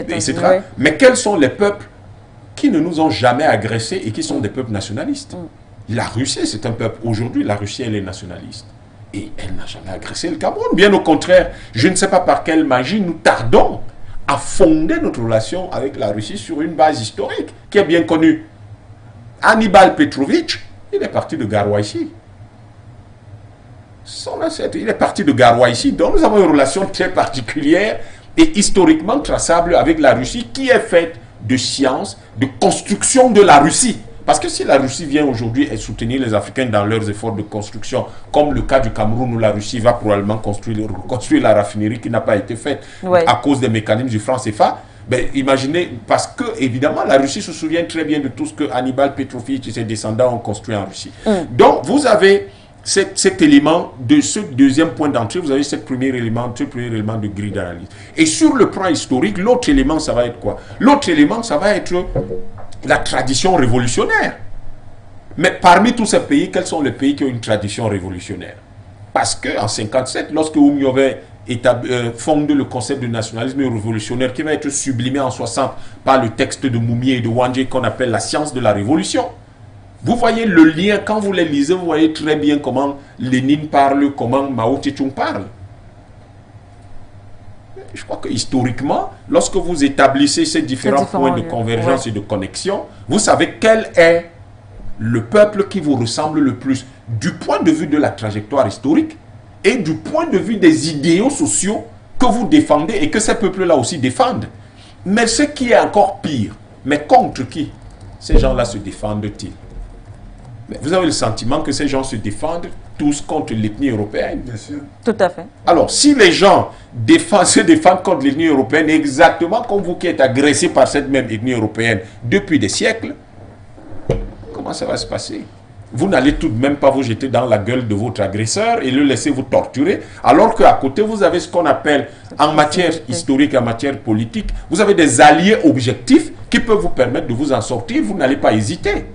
etc., mais quels sont les peuples qui ne nous ont jamais agressés et qui sont des peuples nationalistes? La Russie, c'est un peuple, aujourd'hui, la Russie, elle est nationaliste. Et elle n'a jamais agressé le Cameroun. Bien au contraire, je ne sais pas par quelle magie nous tardons à fonder notre relation avec la Russie sur une base historique qui est bien connue. Hannibal Petrovitch, il est parti de Garwaïchi. Son ancêtre, il est parti de Garwaïchi. Donc nous avons une relation très particulière et historiquement traçable avec la Russie qui est faite de science, de construction de la Russie. Parce que si la Russie vient aujourd'hui et soutenir les Africains dans leurs efforts de construction, comme le cas du Cameroun où la Russie va probablement construire la raffinerie qui n'a pas été faite à cause des mécanismes du franc CFA, ben, imaginez, parce que évidemment la Russie se souvient très bien de tout ce que Hannibal Petrovitch et ses descendants ont construit en Russie. Donc vous avez cet élément de ce deuxième point d'entrée, vous avez ce premier élément de grille d'analyse. Et sur le plan historique, l'autre élément, ça va être quoi? L'autre élément, ça va être la tradition révolutionnaire. Mais parmi tous ces pays, quels sont les pays qui ont une tradition révolutionnaire? Parce qu'en 1957, lorsque Oumiové fonde le concept de nationalisme révolutionnaire qui va être sublimé en 60 par le texte de Moumié et de Wandje qu'on appelle la science de la révolution, vous voyez le lien, quand vous les lisez, vous voyez très bien comment Lénine parle, comment Mao Tse-tung parle. Je crois que historiquement, lorsque vous établissez ces différents points de convergence et de connexion, vous savez quel est le peuple qui vous ressemble le plus du point de vue de la trajectoire historique et du point de vue des idéaux sociaux que vous défendez et que ces peuples-là aussi défendent. Mais ce qui est encore pire, mais contre qui ces gens-là se défendent-ils? Vous avez le sentiment que ces gens se défendent tous contre l'ethnie européenne.
Bien sûr.
Tout à fait.
Alors, si les gens se défendent contre l'ethnie européenne, exactement comme vous qui êtes agressé par cette même ethnie européenne depuis des siècles, comment ça va se passer? Vous n'allez tout de même pas vous jeter dans la gueule de votre agresseur et le laisser vous torturer, alors qu'à côté, vous avez ce qu'on appelle, en matière historique, en matière politique, vous avez des alliés objectifs qui peuvent vous permettre de vous en sortir, vous n'allez pas hésiter.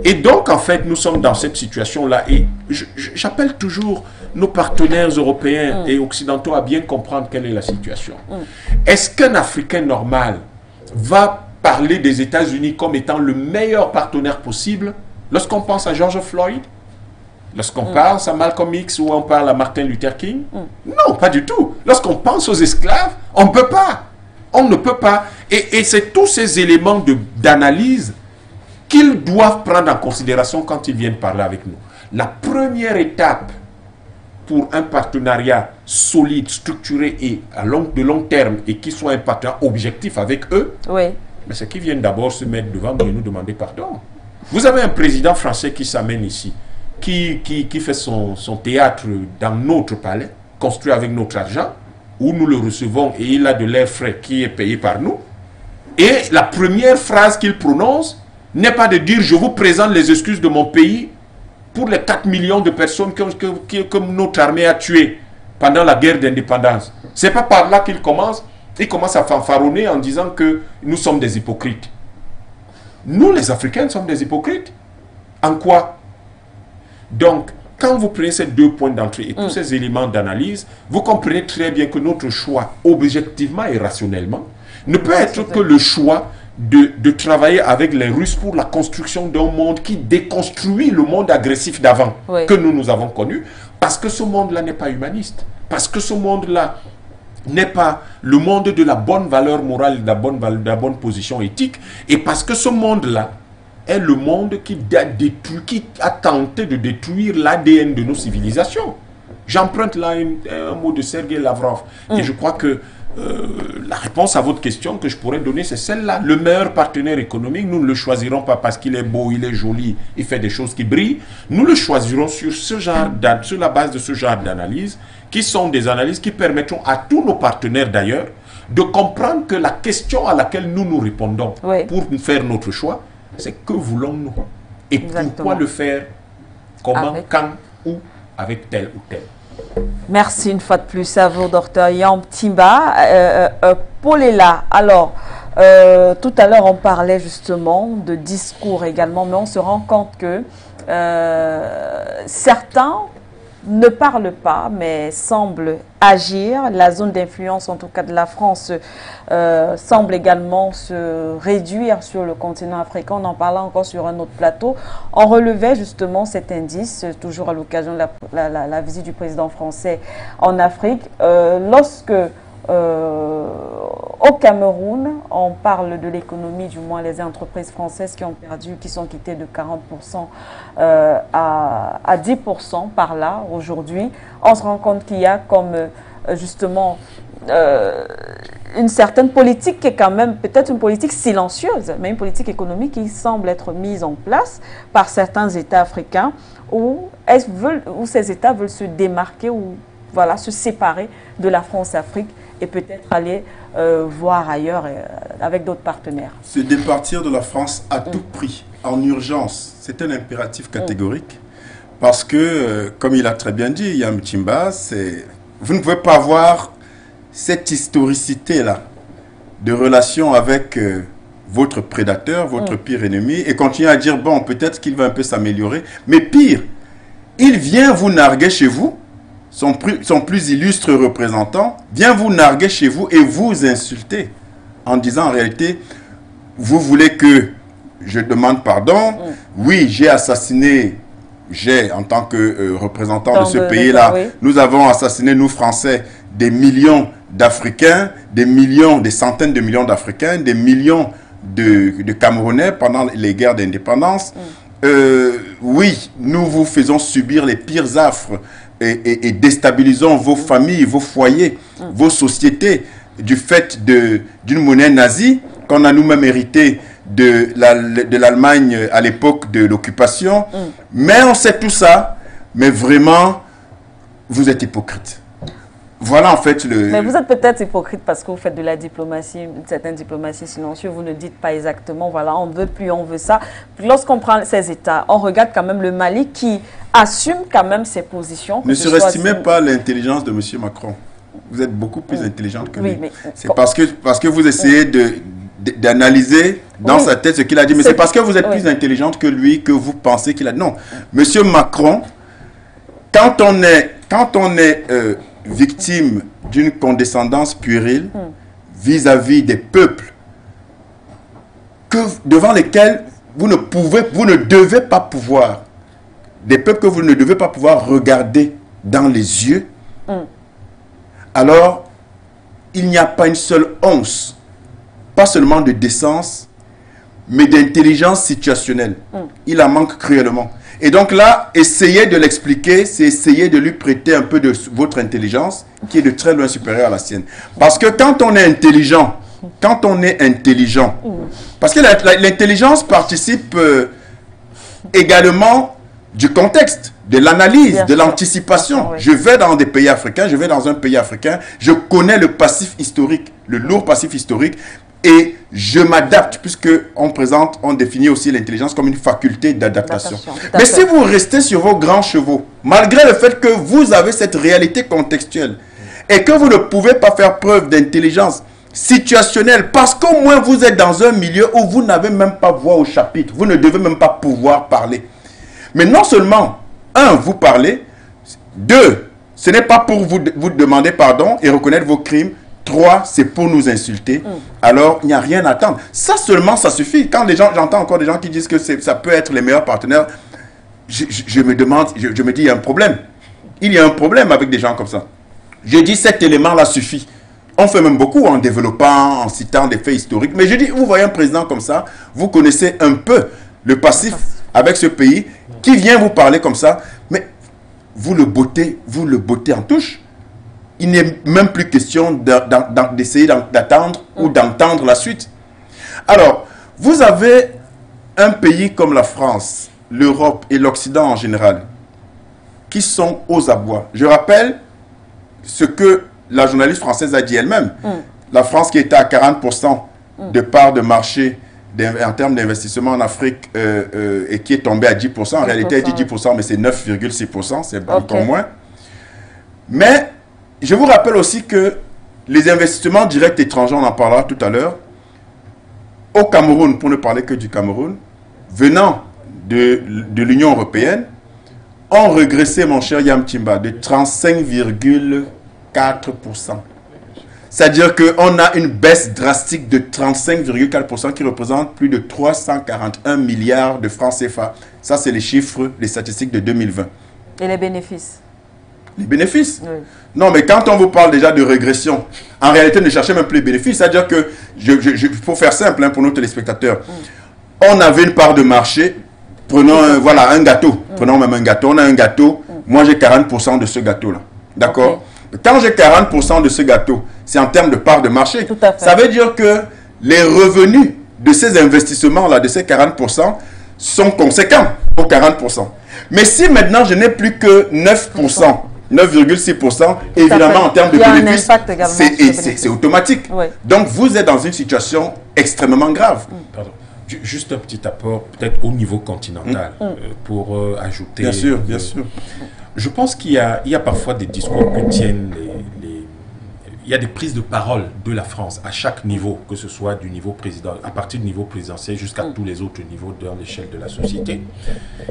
Et donc, en fait, nous sommes dans cette situation-là. Et j'appelle toujours nos partenaires européens et occidentaux à bien comprendre quelle est la situation. Est-ce qu'un Africain normal va parler des États-Unis comme étant le meilleur partenaire possible lorsqu'on pense à George Floyd? Lorsqu'on pense à Malcolm X ou on parle à Martin Luther King? Non, pas du tout. Lorsqu'on pense aux esclaves, on ne peut pas. On ne peut pas. Et c'est tous ces éléments d'analyse qu'ils doivent prendre en considération quand ils viennent parler avec nous. La première étape pour un partenariat solide, structuré et de long terme, et qui soit un partenariat objectif avec eux,
Oui.
mais c'est qu'ils viennent d'abord se mettre devant nous et nous demander pardon. Vous avez un président français qui s'amène ici, qui fait son théâtre dans notre palais, construit avec notre argent, où nous le recevons et il a de l'air frais qui est payé par nous. Et la première phrase qu'il prononce n'est pas de dire « je vous présente les excuses de mon pays pour les 4 millions de personnes que notre armée a tuées pendant la guerre d'indépendance ». Ce n'est pas par là qu'il commence. Il commence à fanfaronner en disant que nous sommes des hypocrites. Nous, les Africains, sommes des hypocrites. En quoi? Donc, quand vous prenez ces 2 points d'entrée et tous ces éléments d'analyse, vous comprenez très bien que notre choix, objectivement et rationnellement, ne peut être que le choix de travailler avec les Russes pour la construction d'un monde qui déconstruit le monde agressif d'avant que nous avons connu, parce que ce monde-là n'est pas humaniste. Parce que ce monde-là n'est pas le monde de la bonne valeur morale, de la bonne position éthique, et parce que ce monde-là est le monde qui a tenté de détruire l'ADN de nos civilisations. J'emprunte là un mot de Sergei Lavrov, et je crois que la réponse à votre question que je pourrais donner, c'est celle-là. Le meilleur partenaire économique, nous ne le choisirons pas parce qu'il est beau, il est joli, il fait des choses qui brillent. Nous le choisirons sur la base de ce genre d'analyse, qui sont des analyses qui permettront à tous nos partenaires d'ailleurs de comprendre que la question à laquelle nous répondons pour faire notre choix, c'est que voulons-nous et pourquoi le faire, comment, quand, où, avec tel ou tel.
Merci une fois de plus à vous, Dr Yam Timba. Paulela, alors, tout à l'heure on parlait justement de discours également, mais on se rend compte que certains ne parlent pas, mais semblent agir. La zone d'influence, en tout cas de la France, semble également se réduire sur le continent africain. On en parlait encore sur un autre plateau. On relevait justement cet indice, toujours à l'occasion de la visite du président français en Afrique. Lorsque au Cameroun, on parle de l'économie, du moins les entreprises françaises qui sont quittées de 40% à 10% par là aujourd'hui. On se rend compte qu'il y a comme justement une certaine politique qui est quand même peut-être une politique silencieuse, mais une politique économique qui semble être mise en place par certains États africains où ces États veulent se démarquer ou voilà, se séparer de la France-Afrique et peut-être aller voir ailleurs avec d'autres partenaires. Se
départir de la France à tout prix, en urgence, c'est un impératif catégorique. Parce que, comme il a très bien dit, Yam Timba, vous ne pouvez pas avoir cette historicité-là de relation avec votre prédateur, votre pire ennemi, et continuer à dire, bon, peut-être qu'il va un peu s'améliorer. Mais pire, il vient vous narguer chez vous, son plus illustre représentant, vient vous narguer chez vous et vous insulter en disant en réalité, vous voulez que je demande pardon, oui, j'ai assassiné, en tant que représentant de ce pays-là, nous avons assassiné, nous Français, des millions d'Africains, des centaines de millions d'Africains, des millions de Camerounais pendant les guerres d'indépendance. Oui, nous vous faisons subir les pires affres et déstabilisons vos familles, vos foyers, vos sociétés du fait d'une monnaie nazie qu'on a nous-mêmes hérité de l'Allemagne à l'époque de l'occupation. Mais on sait tout ça, mais vraiment, vous êtes hypocrite. Voilà en fait le...
Mais vous êtes peut-être hypocrite parce que vous faites de la diplomatie, une certaine diplomatie silencieuse, vous ne dites pas exactement, voilà, on veut plus, on veut ça. Puis lorsqu'on prend ces États, on regarde quand même le Mali qui assume quand même ses positions.
Ne surestimez pas l'intelligence de M. Macron. Vous êtes beaucoup plus intelligente que lui. C'est parce que vous essayez d'analyser dans sa tête ce qu'il a dit, mais c'est parce que vous êtes plus intelligente que lui que vous pensez qu'il a dit. Non, M. Macron, quand on est victime d'une condescendance puérile vis-à-vis des peuples devant lesquels vous ne devez pas pouvoir, des peuples que vous ne devez pas pouvoir regarder dans les yeux, alors il n'y a pas une seule once, pas seulement de décence, mais d'intelligence situationnelle. Il en manque cruellement. Et donc là, essayez de l'expliquer, c'est essayer de lui prêter un peu de votre intelligence, qui est de très loin supérieure à la sienne. Parce que quand on est intelligent, parce que l'intelligence participe également du contexte, de l'analyse, de l'anticipation. Je vais dans des pays africains, je vais dans un pays africain, je connais le passif historique, le lourd passif historique, et je m'adapte, puisque on définit aussi l'intelligence comme une faculté d'adaptation. Mais si vous restez sur vos grands chevaux, malgré le fait que vous avez cette réalité contextuelle, et que vous ne pouvez pas faire preuve d'intelligence situationnelle, parce qu'au moins vous êtes dans un milieu où vous n'avez même pas voix au chapitre, vous ne devez même pas pouvoir parler. Mais non seulement, un, vous parlez, deux, ce n'est pas pour vous demander pardon et reconnaître vos crimes, trois, c'est pour nous insulter. Alors, il n'y a rien à attendre. Ça seulement, ça suffit. Quand j'entends encore des gens qui disent que ça peut être les meilleurs partenaires, je me demande, je me dis, il y a un problème. Il y a un problème avec des gens comme ça. Je dis, cet élément-là suffit. On fait même beaucoup en développant, en citant des faits historiques. Mais je dis, vous voyez un président comme ça, vous connaissez un peu le passif avec ce pays, qui vient vous parler comme ça, mais vous le bottez en touche. Il n'est même plus question d'essayer d'attendre ou d'entendre la suite. Alors, vous avez un pays comme la France, l'Europe et l'Occident en général, qui sont aux abois. Je rappelle ce que la journaliste française a dit elle-même. La France qui était à 40% de part de marché en termes d'investissement en Afrique et qui est tombée à 10%. En réalité, elle dit 10%, mais c'est 9,6%, c'est encore moins. Mais je vous rappelle aussi que les investissements directs étrangers, on en parlera tout à l'heure, au Cameroun, pour ne parler que du Cameroun, venant de l'Union européenne, ont régressé, mon cher Yam Timba, de 35,4%. C'est-à-dire qu'on a une baisse drastique de 35,4% qui représente plus de 341 milliards de francs CFA. Ça, c'est les chiffres, les statistiques de 2020.
Et les bénéfices?
Les bénéfices?
Oui.
Non, mais quand on vous parle déjà de régression, en réalité, ne cherchez même plus les bénéfices. C'est-à-dire que, pour faire simple pour nos téléspectateurs, on avait une part de marché, prenons voilà, un gâteau, prenons même un gâteau, on a un gâteau, moi j'ai 40% de ce gâteau-là. D'accord? Quand j'ai 40% de ce gâteau, c'est en termes de part de marché.
Tout à fait.
Ça veut dire que les revenus de ces investissements-là, de ces 40%, sont conséquents aux 40%. Mais si maintenant je n'ai plus que 9%, 9,6%, évidemment en termes de bénéfices, c'est automatique.
Oui.
Donc vous êtes dans une situation extrêmement grave.
Pardon. Juste un petit apport, peut-être au niveau continental, pour ajouter...
Bien sûr, bien sûr.
Je pense qu'il y a parfois des discours que tiennent il y a des prises de parole de la France à chaque niveau, que ce soit du niveau à partir du niveau présidentiel jusqu'à tous les autres niveaux dans l'échelle de la société,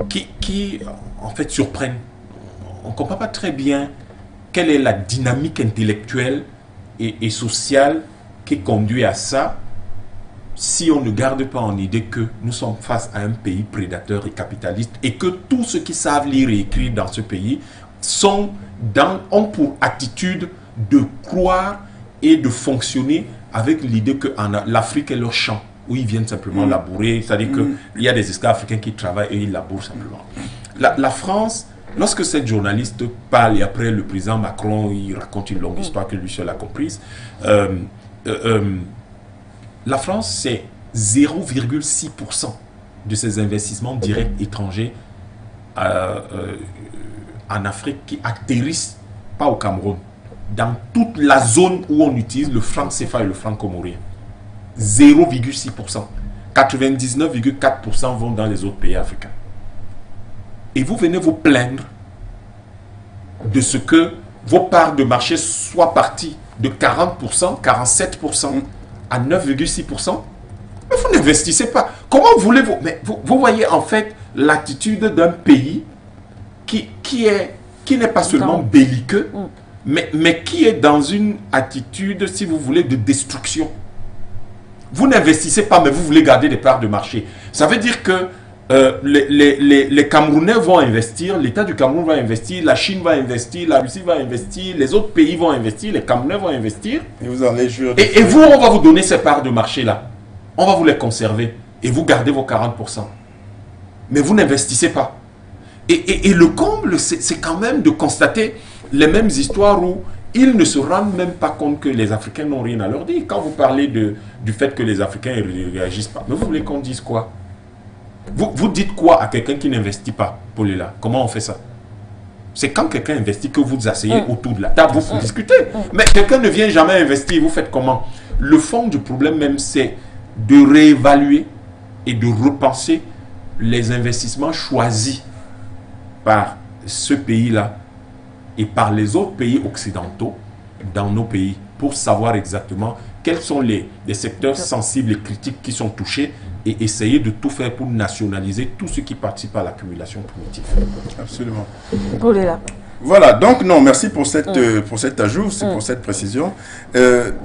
qui en fait surprennent. On ne comprend pas très bien quelle est la dynamique intellectuelle et sociale qui conduit à ça, si on ne garde pas en idée que nous sommes face à un pays prédateur et capitaliste et que tous ceux qui savent lire et écrire dans ce pays ont pour attitude de croire et de fonctionner avec l'idée que l'Afrique est leur champ, où ils viennent simplement labourer, c'est-à-dire qu'il y a des esclaves africains qui travaillent et ils labourent simplement. La France, lorsque cette journaliste parle et après le président Macron, il raconte une longue histoire que lui seul a comprise, la France, c'est 0,6% de ses investissements directs étrangers en Afrique qui atterrissent, pas au Cameroun, dans toute la zone où on utilise le franc CFA et le franc comorien. 0,6%. 99,4% vont dans les autres pays africains. Et vous venez vous plaindre de ce que vos parts de marché soient parties de 40%, 47% à 9,6%. Mais vous n'investissez pas. Comment voulez-vous... Mais vous voyez en fait l'attitude d'un pays qui n'est pas seulement belliqueux, mais qui est dans une attitude, si vous voulez, de destruction. Vous n'investissez pas, mais vous voulez garder des parts de marché. Ça veut dire que les Camerounais vont investir, l'État du Cameroun va investir, la Chine va investir, la Russie va investir, les autres pays vont investir, les Camerounais vont investir.
Et vous allez jurer.
Et vous, on va vous donner ces parts de marché-là. On va vous les conserver et vous gardez vos 40%. Mais vous n'investissez pas. Et le comble, c'est quand même de constater les mêmes histoires où ils ne se rendent même pas compte que les Africains n'ont rien à leur dire. Quand vous parlez du fait que les Africains ne réagissent pas, mais vous voulez qu'on dise quoi? Vous dites quoi à quelqu'un qui n'investit pas, Polela? Comment on fait ça? C'est quand quelqu'un investit que vous asseyez autour de la table, vous discutez. Mais quelqu'un ne vient jamais investir, vous faites comment? Le fond du problème même, c'est de réévaluer et de repenser les investissements choisis par ce pays-là et par les autres pays occidentaux dans nos pays pour savoir exactement quels sont les secteurs sensibles et critiques qui sont touchés et essayer de tout faire pour nationaliser tout ce qui participe à l'accumulation primitive.
Absolument.
Voilà,
donc non, merci pour cet ajout, pour cette précision.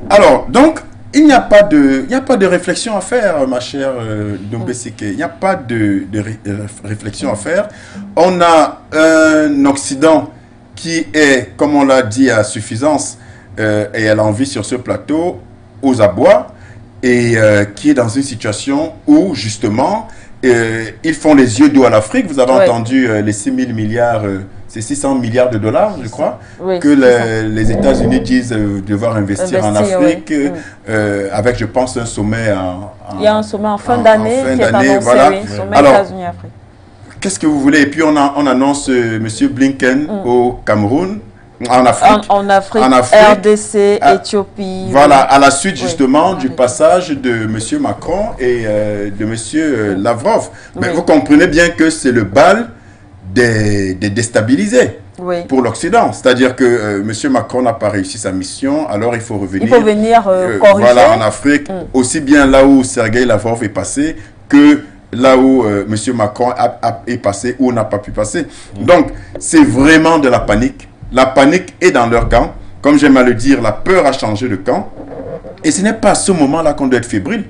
Alors, donc, il n'y a pas de réflexion à faire, ma chère Dombesike. Il n'y a pas de réflexion à faire. On a un Occident qui est, comme on l'a dit, à suffisance et à l'envie sur ce plateau, aux abois, et qui est dans une situation où, justement, ils font les yeux doux à l'Afrique. Vous avez entendu les 6 000 milliards, c'est 600 milliards de dollars, je crois, que les États-Unis disent devoir investir en Afrique, avec, je pense, un sommet
il y a un sommet en fin d'année qui est annoncé,
voilà.
Sommet
Alors,
États-Unis-Afrique.
Qu'est-ce que vous voulez? Et puis on annonce M. Blinken au Cameroun, en Afrique.
En Afrique, RDC, Éthiopie.
Voilà, à la suite justement du passage de M. Macron et de M. Lavrov. Mais vous comprenez bien que c'est le bal des déstabilisés pour l'Occident. C'est-à-dire que M. Macron n'a pas réussi sa mission, alors il faut revenir.
Il faut venir corriger.
Voilà, en Afrique, aussi bien là où Sergueï Lavrov est passé que là où M. Macron est passé ou n'a pas pu passer. Donc, c'est vraiment de la panique. La panique est dans leur camp. Comme j'aime à le dire, la peur a changé de camp. Et ce n'est pas à ce moment-là qu'on doit être fébrile.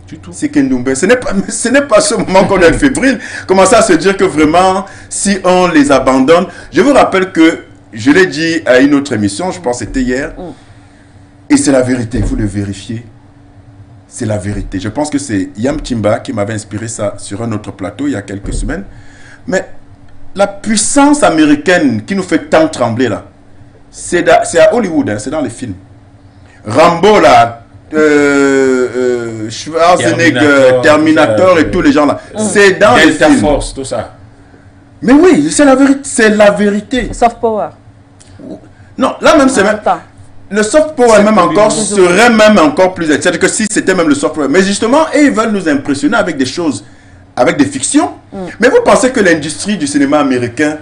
Du tout. C'est Kendoumbe. Ce n'est pas à ce moment qu'on doit être fébrile. Commencer à se dire que vraiment, si on les abandonne... Je vous rappelle que, je l'ai dit à une autre émission, je pense que c'était hier, et c'est la vérité, il faut le vérifier. C'est la vérité. Je pense que c'est Yam Timba qui m'avait inspiré ça sur un autre plateau il y a quelques semaines. Mais la puissance américaine qui nous fait tant trembler là, c'est à Hollywood, hein, c'est dans les films. Rambo là, Schwarzenegger, Terminator et tous les gens là, c'est dans les films.
Force, tout ça.
Mais oui, c'est la vérité. C'est la vérité.
Soft power.
Non, là même c'est même... Le soft power même encore serait même encore plus... C'est-à-dire que si c'était même le soft power. Mais justement, ils veulent nous impressionner avec des choses, avec des fictions. Mais vous pensez que l'industrie du cinéma américain,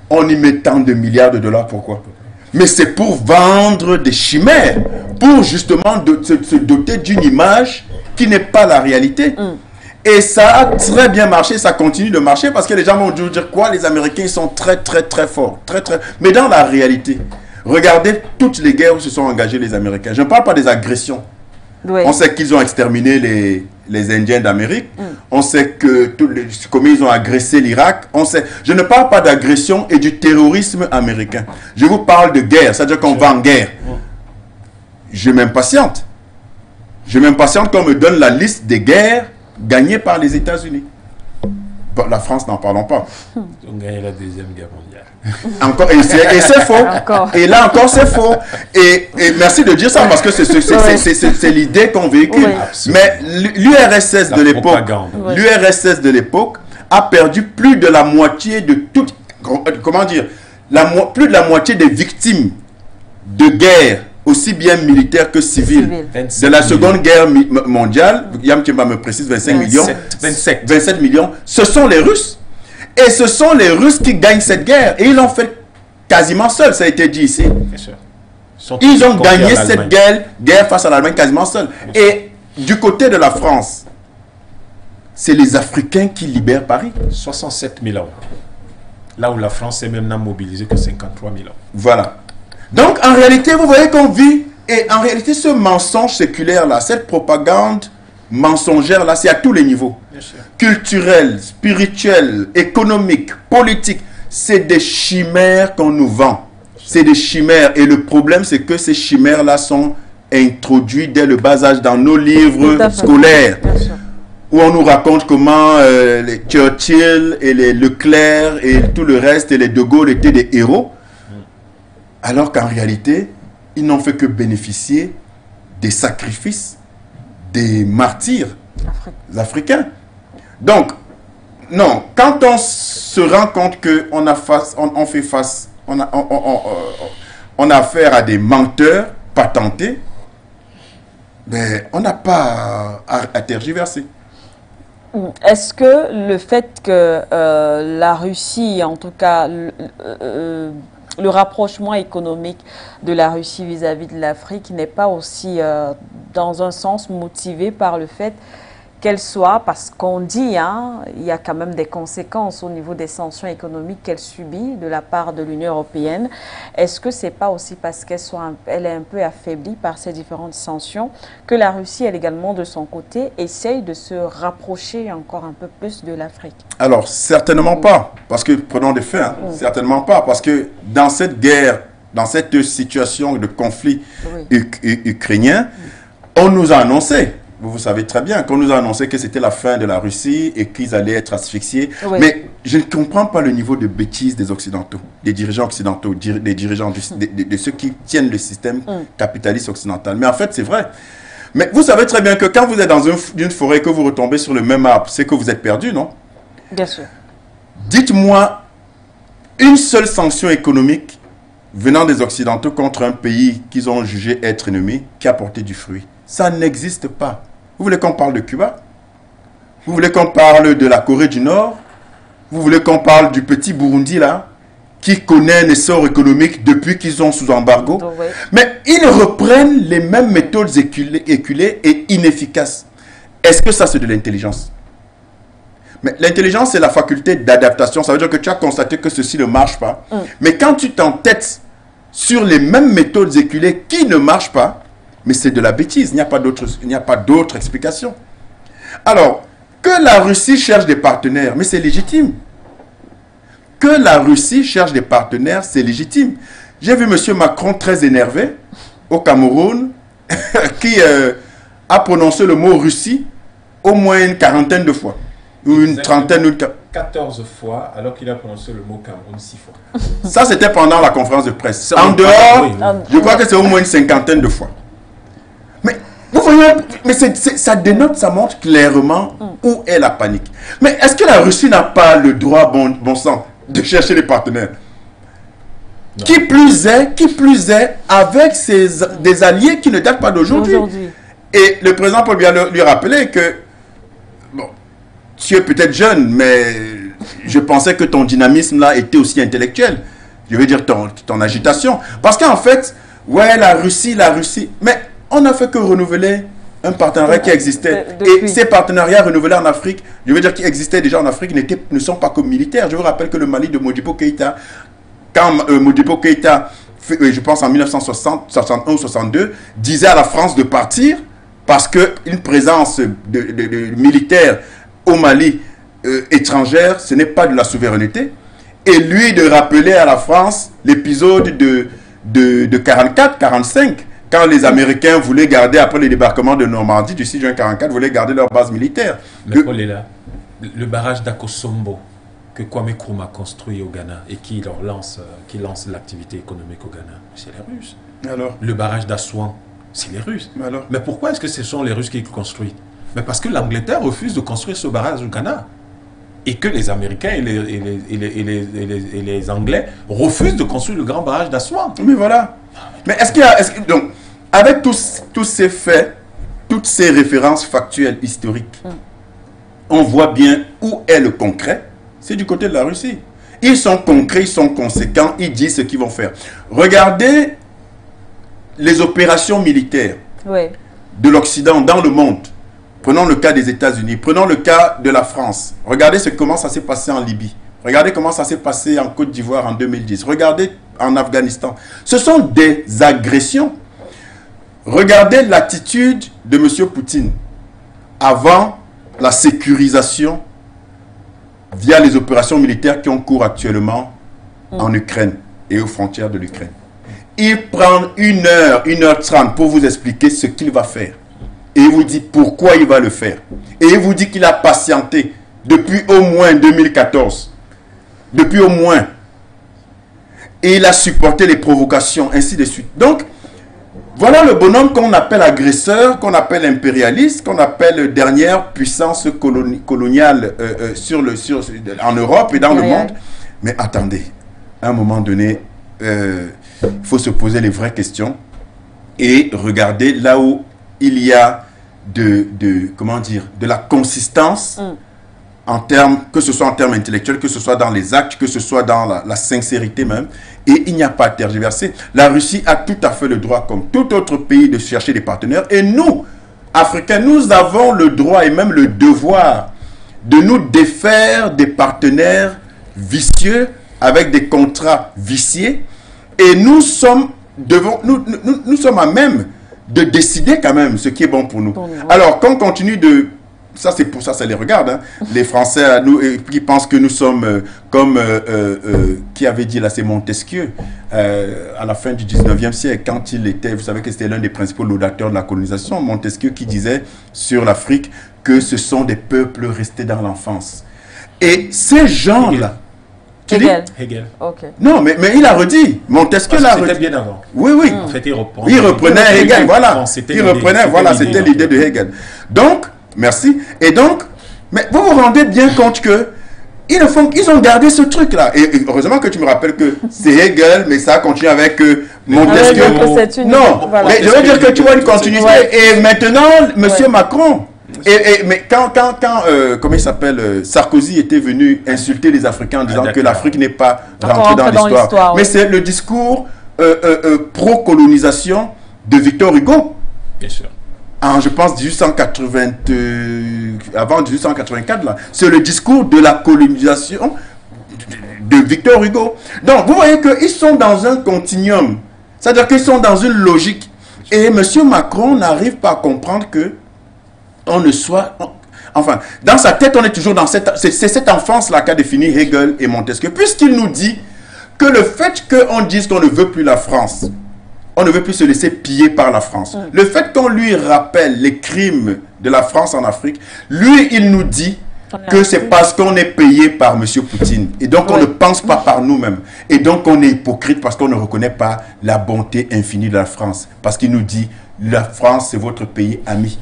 on y met tant de milliards de dollars, pourquoi? Mais c'est pour vendre des chimères, pour justement se doter d'une image qui n'est pas la réalité. Et ça a très bien marché, ça continue de marcher parce que les gens vont dire quoi? Les Américains ils sont très très très forts, très très... Mais dans la réalité... Regardez toutes les guerres où se sont engagés les Américains. Je ne parle pas des agressions. On sait qu'ils ont exterminé les Indiens d'Amérique. On sait comment ils ont agressé l'Irak. Je ne parle pas d'agression et du terrorisme américain. Je vous parle de guerre, c'est-à-dire qu'on va en guerre. Je m'impatiente. Je m'impatiente qu'on me donne la liste des guerres gagnées par les États-Unis. La France, n'en parlons pas.
Ils ont gagné la Deuxième Guerre mondiale.
Encore, et c'est faux. Et là encore, c'est faux. Et merci de dire ça parce que c'est l'idée qu'on véhicule. Mais l'URSS de l'époque a perdu plus de la moitié de toutes, comment dire, plus de la moitié des victimes de guerre, aussi bien militaires que civiles, de la Seconde Guerre mondiale. Yam Timba me précise 25 millions. 27 millions. Ce sont les Russes. Et ce sont les Russes qui gagnent cette guerre. Et ils l'ont fait quasiment seuls, ça a été dit ici. Ils ont gagné cette guerre face à l'Allemagne quasiment seuls. Et du côté de la France, c'est les Africains qui libèrent Paris.
67 000 hommes. Là où la France est même n'a mobilisé que 53 000 hommes.
Voilà. Donc en réalité, vous voyez qu'on vit, et en réalité ce mensonge séculaire-là, cette propagande mensongère-là, c'est à tous les niveaux. Culturel, spirituel, économique, politique. C'est des chimères qu'on nous vend. C'est des chimères. Et le problème, c'est que ces chimères-là sont introduites dès le bas âge dans nos livres scolaires. où on nous raconte comment les Churchill et les Leclerc et tout le reste et les De Gaulle étaient des héros, alors qu'en réalité, ils n'ont fait que bénéficier des sacrifices des martyrs africains. Donc, non, quand on se rend compte qu'on a affaire à des menteurs patentés, ben, on n'a pas à tergiverser.
Est-ce que le fait que la Russie, en tout cas, le rapprochement économique de la Russie vis-à-vis de l'Afrique n'est pas aussi, dans un sens, motivé par le fait qu'elle soit, parce qu'on dit, hein, il y a quand même des conséquences au niveau des sanctions économiques qu'elle subit de la part de l'Union européenne. Est-ce que c'est pas aussi parce qu'elle est un peu affaiblie par ces différentes sanctions que la Russie, elle également, de son côté, essaye de se rapprocher encore un peu plus de l'Afrique?
Alors, certainement pas, parce que, prenons des faits, hein, certainement pas, parce que dans cette guerre, dans cette situation de conflit ukrainien, on nous a annoncé, vous savez très bien, qu'on nous a annoncé que c'était la fin de la Russie et qu'ils allaient être asphyxiés. Oui. Mais je ne comprends pas le niveau de bêtise des Occidentaux, des dirigeants occidentaux, des dirigeants de ceux qui tiennent le système capitaliste occidental. Mais en fait, c'est vrai. Mais vous savez très bien que quand vous êtes dans une forêt et que vous retombez sur le même arbre, c'est que vous êtes perdu, non?
Bien sûr.
Dites-moi une seule sanction économique venant des Occidentaux contre un pays qu'ils ont jugé être ennemi qui a porté du fruit. Ça n'existe pas. Vous voulez qu'on parle de Cuba? Vous voulez qu'on parle de la Corée du Nord? Vous voulez qu'on parle du petit Burundi, là, qui connaît un essor économique depuis qu'ils sont sous embargo? Oui. Mais ils reprennent les mêmes méthodes éculées et inefficaces. Est-ce que ça, c'est de l'intelligence? Mais l'intelligence, c'est la faculté d'adaptation. Ça veut dire que tu as constaté que ceci ne marche pas. Mais quand tu t'entêtes sur les mêmes méthodes éculées qui ne marchent pas, mais c'est de la bêtise. Il n'y a pas d'autre explication. Alors, que la Russie cherche des partenaires, mais c'est légitime. Que la Russie cherche des partenaires, c'est légitime. J'ai vu M. Macron très énervé au Cameroun, qui a prononcé le mot Russie au moins une quarantaine de fois. Ou une trentaine.
14 fois, alors qu'il a prononcé le mot Cameroun 6 fois.
Ça, c'était pendant la conférence de presse. En dehors, je crois que c'est au moins une cinquantaine de fois. Mais vous voyez, mais ça dénote, ça montre clairement où est la panique. Mais est-ce que la Russie n'a pas le droit, bon sang, de chercher des partenaires? Qui plus est, avec des alliés qui ne datent pas d'aujourd'hui. Et le président Paul Biya lui rappelait que, bon, tu es peut-être jeune, mais je pensais que ton dynamisme là était aussi intellectuel. Je veux dire ton agitation. Parce qu'en fait, ouais, la Russie, mais on n'a fait que renouveler un partenariat qui existait. Et ces partenariats renouvelés en Afrique, je veux dire qui existaient déjà en Afrique, ne sont pas comme militaires. Je vous rappelle que le Mali de Modibo Keïta, quand Modibo Keïta, je pense en 1960, 61 ou 62, disait à la France de partir parce qu'une présence de militaires au Mali étrangère, ce n'est pas de la souveraineté. Et lui de rappeler à la France l'épisode de 44-45, quand les Américains voulaient garder, après le débarquement de Normandie du 6 juin 44, voulaient garder leur base militaire.
Mais Paul est là. Le barrage d'Akosombo que Kwame Nkrumah construit au Ghana et qui lance l'activité économique au Ghana, c'est les Russes.
Alors?
Le barrage d'Assouan, c'est les Russes.
Alors?
Mais pourquoi est-ce que ce sont les Russes qui le construisent? Mais parce que l'Angleterre refuse de construire ce barrage au Ghana. Et que les Américains et les Anglais refusent de construire le grand barrage d'Assouan.
Mais voilà. Mais est-ce qu'il y a... donc, avec tous ces faits, toutes ces références factuelles, historiques, on voit bien où est le concret. C'est du côté de la Russie. Ils sont concrets, ils sont conséquents, ils disent ce qu'ils vont faire. Regardez les opérations militaires de l'Occident dans le monde. Prenons le cas des États-Unis, prenons le cas de la France. Regardez comment ça s'est passé en Libye. Regardez comment ça s'est passé en Côte d'Ivoire en 2010. Regardez en Afghanistan. Ce sont des agressions. Regardez l'attitude de M. Poutine avant la sécurisation via les opérations militaires qui ont cours actuellement en Ukraine et aux frontières de l'Ukraine. Il prend 1h30 pour vous expliquer ce qu'il va faire. Et il vous dit pourquoi il va le faire. Et il vous dit qu'il a patienté depuis au moins 2014. Depuis au moins. Et il a supporté les provocations, ainsi de suite. Donc, voilà le bonhomme qu'on appelle agresseur, qu'on appelle impérialiste, qu'on appelle dernière puissance coloniale en Europe et dans le monde. Mais attendez, à un moment donné, il faut se poser les vraies questions et regarder là où il y a comment dire, de la consistance en termes, que ce soit en termes intellectuels, que ce soit dans les actes, que ce soit dans la sincérité même. Et il n'y a pas à tergiverser. La Russie a tout à fait le droit, comme tout autre pays, de chercher des partenaires. Et nous, Africains, nous avons le droit et même le devoir de nous défaire des partenaires vicieux avec des contrats viciés. Et nous sommes à même de décider quand même ce qui est bon pour nous. Alors, qu'on continue de... Ça, c'est pour ça, ça les regarde. Hein. Les Français, nous, qui pensent que nous sommes comme... qui avait dit là, c'est Montesquieu, à la fin du 19e siècle, quand il était... Vous savez que c'était l'un des principaux laudateurs de la colonisation. Montesquieu qui disait sur l'Afrique que ce sont des peuples restés dans l'enfance. Et ces gens-là...
Hegel.
Okay.
Non, mais il a redit. Montesquieu l'a redit.
C'était bien avant.
Oui, oui.
En fait, il
reprenait Hegel, voilà. Il reprenait, voilà, c'était l'idée de Hegel. Donc, merci. Et donc, mais vous vous rendez bien compte que ils ont gardé ce truc-là. Et heureusement que tu me rappelles que c'est Hegel, mais ça continue avec Montesquieu. Non, voilà. Mais je veux dire que tu vois une continuité. Ouais. Et maintenant, M. Macron... mais quand comment il s'appelle, Sarkozy était venu insulter les Africains en disant que l'Afrique n'est pas rentrée dans l'histoire. Mais c'est le discours pro-colonisation de Victor Hugo.
Bien sûr.
Je pense avant 1884 là. C'est le discours de la colonisation de Victor Hugo. Donc vous voyez qu'ils sont dans un continuum. C'est-à-dire qu'ils sont dans une logique. Et M. Macron n'arrive pas à comprendre que enfin, dans sa tête, on est toujours dans c'est cette enfance-là qu'a défini Hegel et Montesquieu, puisqu'il nous dit que le fait qu'on dise qu'on ne veut plus la France, on ne veut plus se laisser piller par la France, le fait qu'on lui rappelle les crimes de la France en Afrique, lui, il nous dit que c'est parce qu'on est payé par M. Poutine. Et donc, on ne pense pas par nous-mêmes. Et donc, on est hypocrite parce qu'on ne reconnaît pas la bonté infinie de la France. Parce qu'il nous dit, la France, c'est votre pays ami.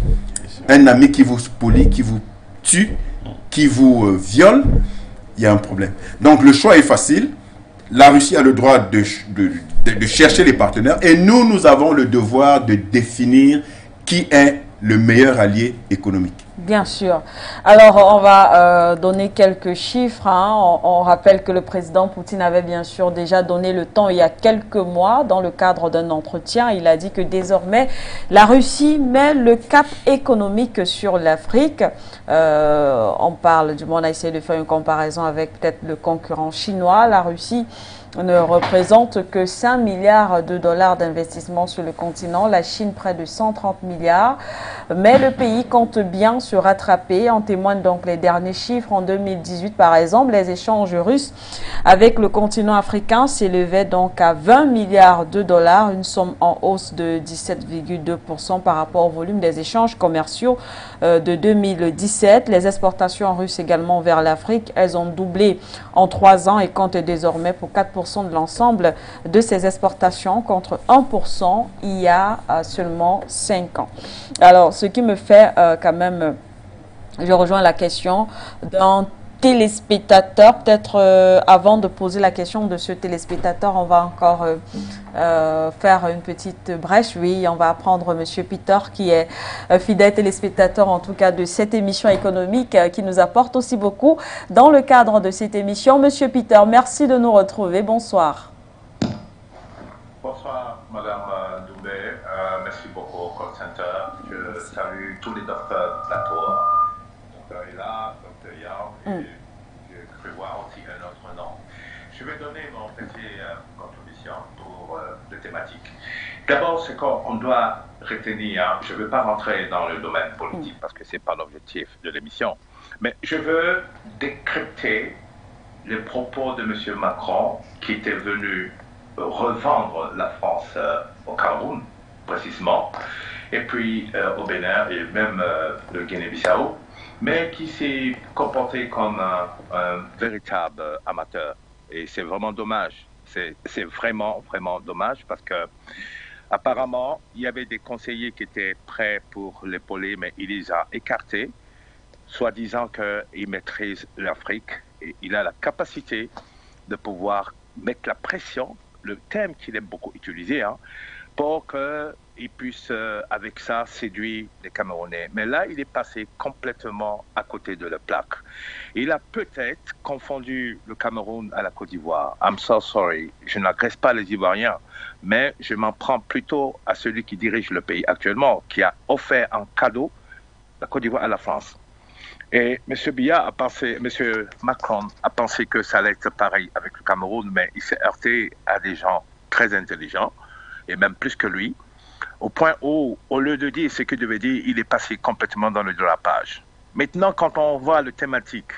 Un ami qui vous spolie, qui vous tue, qui vous viole, il y a un problème. Donc le choix est facile. La Russie a le droit de chercher les partenaires et nous avons le devoir de définir qui est le meilleur allié économique.
Bien sûr. Alors, on va donner quelques chiffres. Hein. On rappelle que le président Poutine avait bien sûr déjà donné le temps il y a quelques mois dans le cadre d'un entretien. Il a dit que désormais, la Russie met le cap économique sur l'Afrique. On parle, du moins, on a essayé de faire une comparaison avec peut-être le concurrent chinois. La Russie ne représente que 5 milliards de dollars d'investissement sur le continent, la Chine près de 130 milliards, mais le pays compte bien se rattraper, en témoignent donc les derniers chiffres. En 2018 par exemple, les échanges russes avec le continent africain s'élevaient donc à 20 milliards de dollars, une somme en hausse de 17,2% par rapport au volume des échanges commerciaux de 2017. Les exportations russes également vers l'Afrique, elles ont doublé en 3 ans et comptent désormais pour 4% de l'ensemble de ces exportations contre 1% il y a seulement 5 ans. Alors, ce qui me fait quand même, je rejoins la question d'un téléspectateur. Peut-être avant de poser la question de ce téléspectateur, on va encore faire une petite brèche. Oui, on va prendre Monsieur Peter qui est fidèle téléspectateur en tout cas de cette émission économique qui nous apporte aussi beaucoup dans le cadre de cette émission. Monsieur Peter, merci de nous retrouver. Bonsoir.
Bonsoir Madame Doubé, merci beaucoup au call center. Je salue tous les docteurs de plateau, Dr. Hila, Dr. Yao, et je prévois aussi un autre nom. Je vais donner mon petite contribution pour les thématiques. D'abord, ce qu'on doit retenir, je ne veux pas rentrer dans le domaine politique parce que ce n'est pas l'objectif de l'émission, mais je veux décrypter les propos de M. Macron qui était venu revendre la France au Cameroun, précisément. et puis au Bénin et même le Guinée-Bissau, mais qui s'est comporté comme un véritable amateur. Et c'est vraiment dommage. C'est vraiment, vraiment dommage parce que apparemment, il y avait des conseillers qui étaient prêts pour l'épauler, mais il les a écartés, soi-disant qu'il maîtrise l'Afrique et il a la capacité de pouvoir mettre la pression, le thème qu'il aime beaucoup utiliser, pour qu'il puisse, avec ça, séduire les Camerounais. Mais là, il est passé complètement à côté de la plaque. Il a peut-être confondu le Cameroun à la Côte d'Ivoire. I'm so sorry. Je n'agresse pas les Ivoiriens, mais je m'en prends plutôt à celui qui dirige le pays actuellement, qui a offert en cadeau la Côte d'Ivoire à la France. Et M. Biya a pensé, M. Macron a pensé que ça allait être pareil avec le Cameroun, mais il s'est heurté à des gens très intelligents, et même plus que lui, au point où, au lieu de dire ce qu'il devait dire, il est passé complètement dans le dérapage. Maintenant, quand on voit le thématique,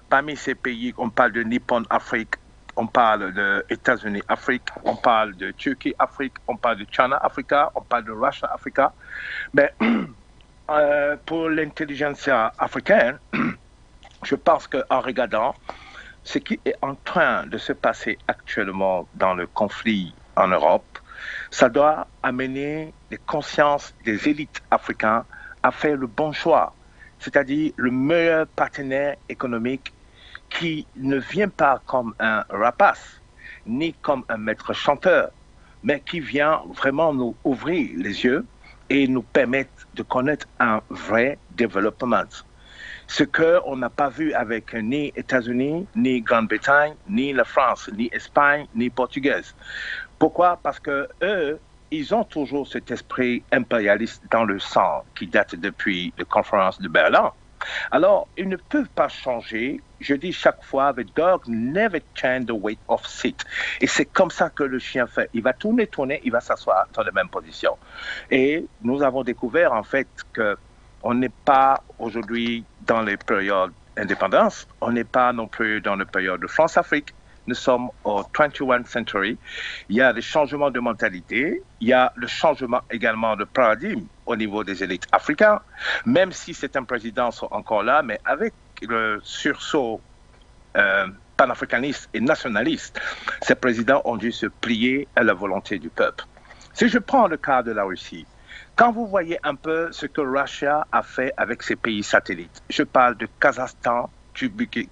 parmi ces pays, on parle de Nippon Afrique, on parle des États-Unis Afrique, on parle de Turquie Afrique, on parle de China Africa, on parle de Russia Africa, mais pour l'intelligence africaine, je pense qu'en regardant ce qui est en train de se passer actuellement dans le conflit en Europe, ça doit amener les consciences des élites africaines à faire le bon choix, c'est-à-dire le meilleur partenaire économique qui ne vient pas comme un rapace, ni comme un maître chanteur, mais qui vient vraiment nous ouvrir les yeux et nous permettre de connaître un vrai développement. Ce qu'on n'a pas vu avec ni États-Unis, ni Grande-Bretagne, ni la France, ni Espagne, ni Portugaise. Pourquoi? Parce que eux, ils ont toujours cet esprit impérialiste dans le sang qui date depuis la conférence de Berlin. Alors, ils ne peuvent pas changer. Je dis chaque fois, the dog never change the weight of seat. Et c'est comme ça que le chien fait. Il va tourner, il va s'asseoir dans la même position. Et nous avons découvert en fait qu'on n'est pas aujourd'hui dans les périodes d'indépendance, on n'est pas non plus dans la période de France-Afrique. Nous sommes au 21st century. Il y a des changements de mentalité, il y a le changement également de paradigme au niveau des élites africaines, même si certains présidents sont encore là, mais avec le sursaut panafricaniste et nationaliste, ces présidents ont dû se plier à la volonté du peuple. Si je prends le cas de la Russie, quand vous voyez un peu ce que Russia a fait avec ses pays satellites, je parle de Kazakhstan,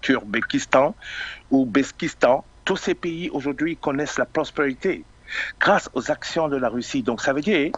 Turbékistan ou Béskistan, tous ces pays aujourd'hui connaissent la prospérité grâce aux actions de la Russie. Donc ça veut dire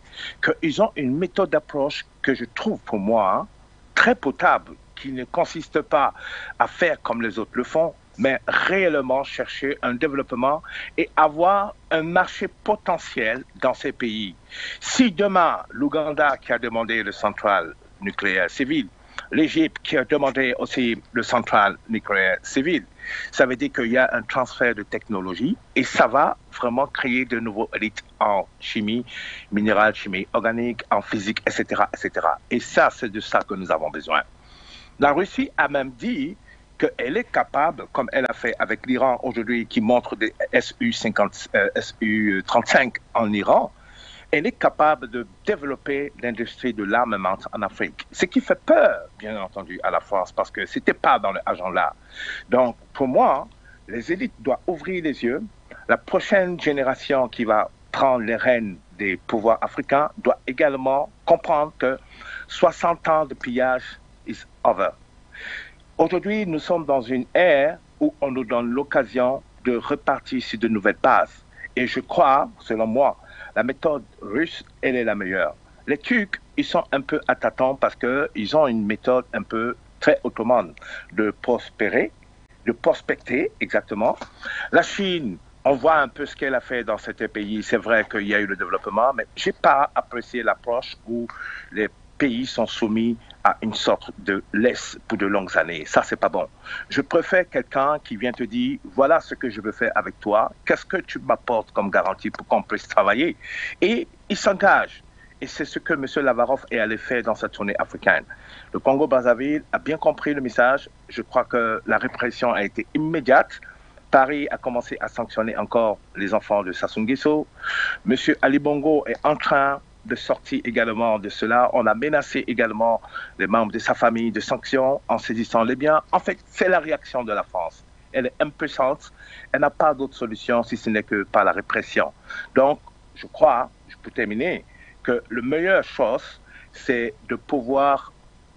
qu'ils ont une méthode d'approche que je trouve pour moi très potable, qui ne consiste pas à faire comme les autres le font, mais réellement chercher un développement et avoir un marché potentiel dans ces pays. Si demain, l'Ouganda qui a demandé le centrale nucléaire civile, l'Égypte qui a demandé aussi le centrale nucléaire civil, ça veut dire qu'il y a un transfert de technologie et ça va vraiment créer de nouveaux élites en chimie minérale, chimie organique, en physique, etc., etc. Et ça, c'est de ça que nous avons besoin. La Russie a même dit qu'elle est capable, comme elle a fait avec l'Iran aujourd'hui, qui montre des Su-35 en Iran, elle est capable de développer l'industrie de l'armement en Afrique. Ce qui fait peur, bien entendu, à la France, parce que ce n'était pas dans l'agenda. Donc, pour moi, les élites doivent ouvrir les yeux. La prochaine génération qui va prendre les rênes des pouvoirs africains doit également comprendre que 60 ans de pillage is over. Aujourd'hui, nous sommes dans une ère où on nous donne l'occasion de repartir sur de nouvelles bases. Et je crois, selon moi, la méthode russe, elle est la meilleure. Les Turcs, ils sont un peu à tâtons parce qu'ils ont une méthode un peu très ottomane de prospérer, de prospecter, exactement. La Chine, on voit un peu ce qu'elle a fait dans certains pays. C'est vrai qu'il y a eu le développement, mais je n'ai pas apprécié l'approche où les pays sont soumis à une sorte de laisse pour de longues années. Ça, c'est pas bon. Je préfère quelqu'un qui vient te dire, voilà ce que je veux faire avec toi, qu'est-ce que tu m'apportes comme garantie pour qu'on puisse travailler? Et il s'engage. Et c'est ce que M. Lavrov est allé faire dans sa tournée africaine. Le Congo-Brazzaville a bien compris le message. Je crois que la répression a été immédiate. Paris a commencé à sanctionner encore les enfants de Sassou Nguesso. M. Ali Bongo est en train de sortie également de cela. On a menacé également les membres de sa famille de sanctions en saisissant les biens. En fait, c'est la réaction de la France. Elle est impuissante. Elle n'a pas d'autre solution si ce n'est que par la répression. Donc, je crois, je peux terminer, que la meilleure chose, c'est de pouvoir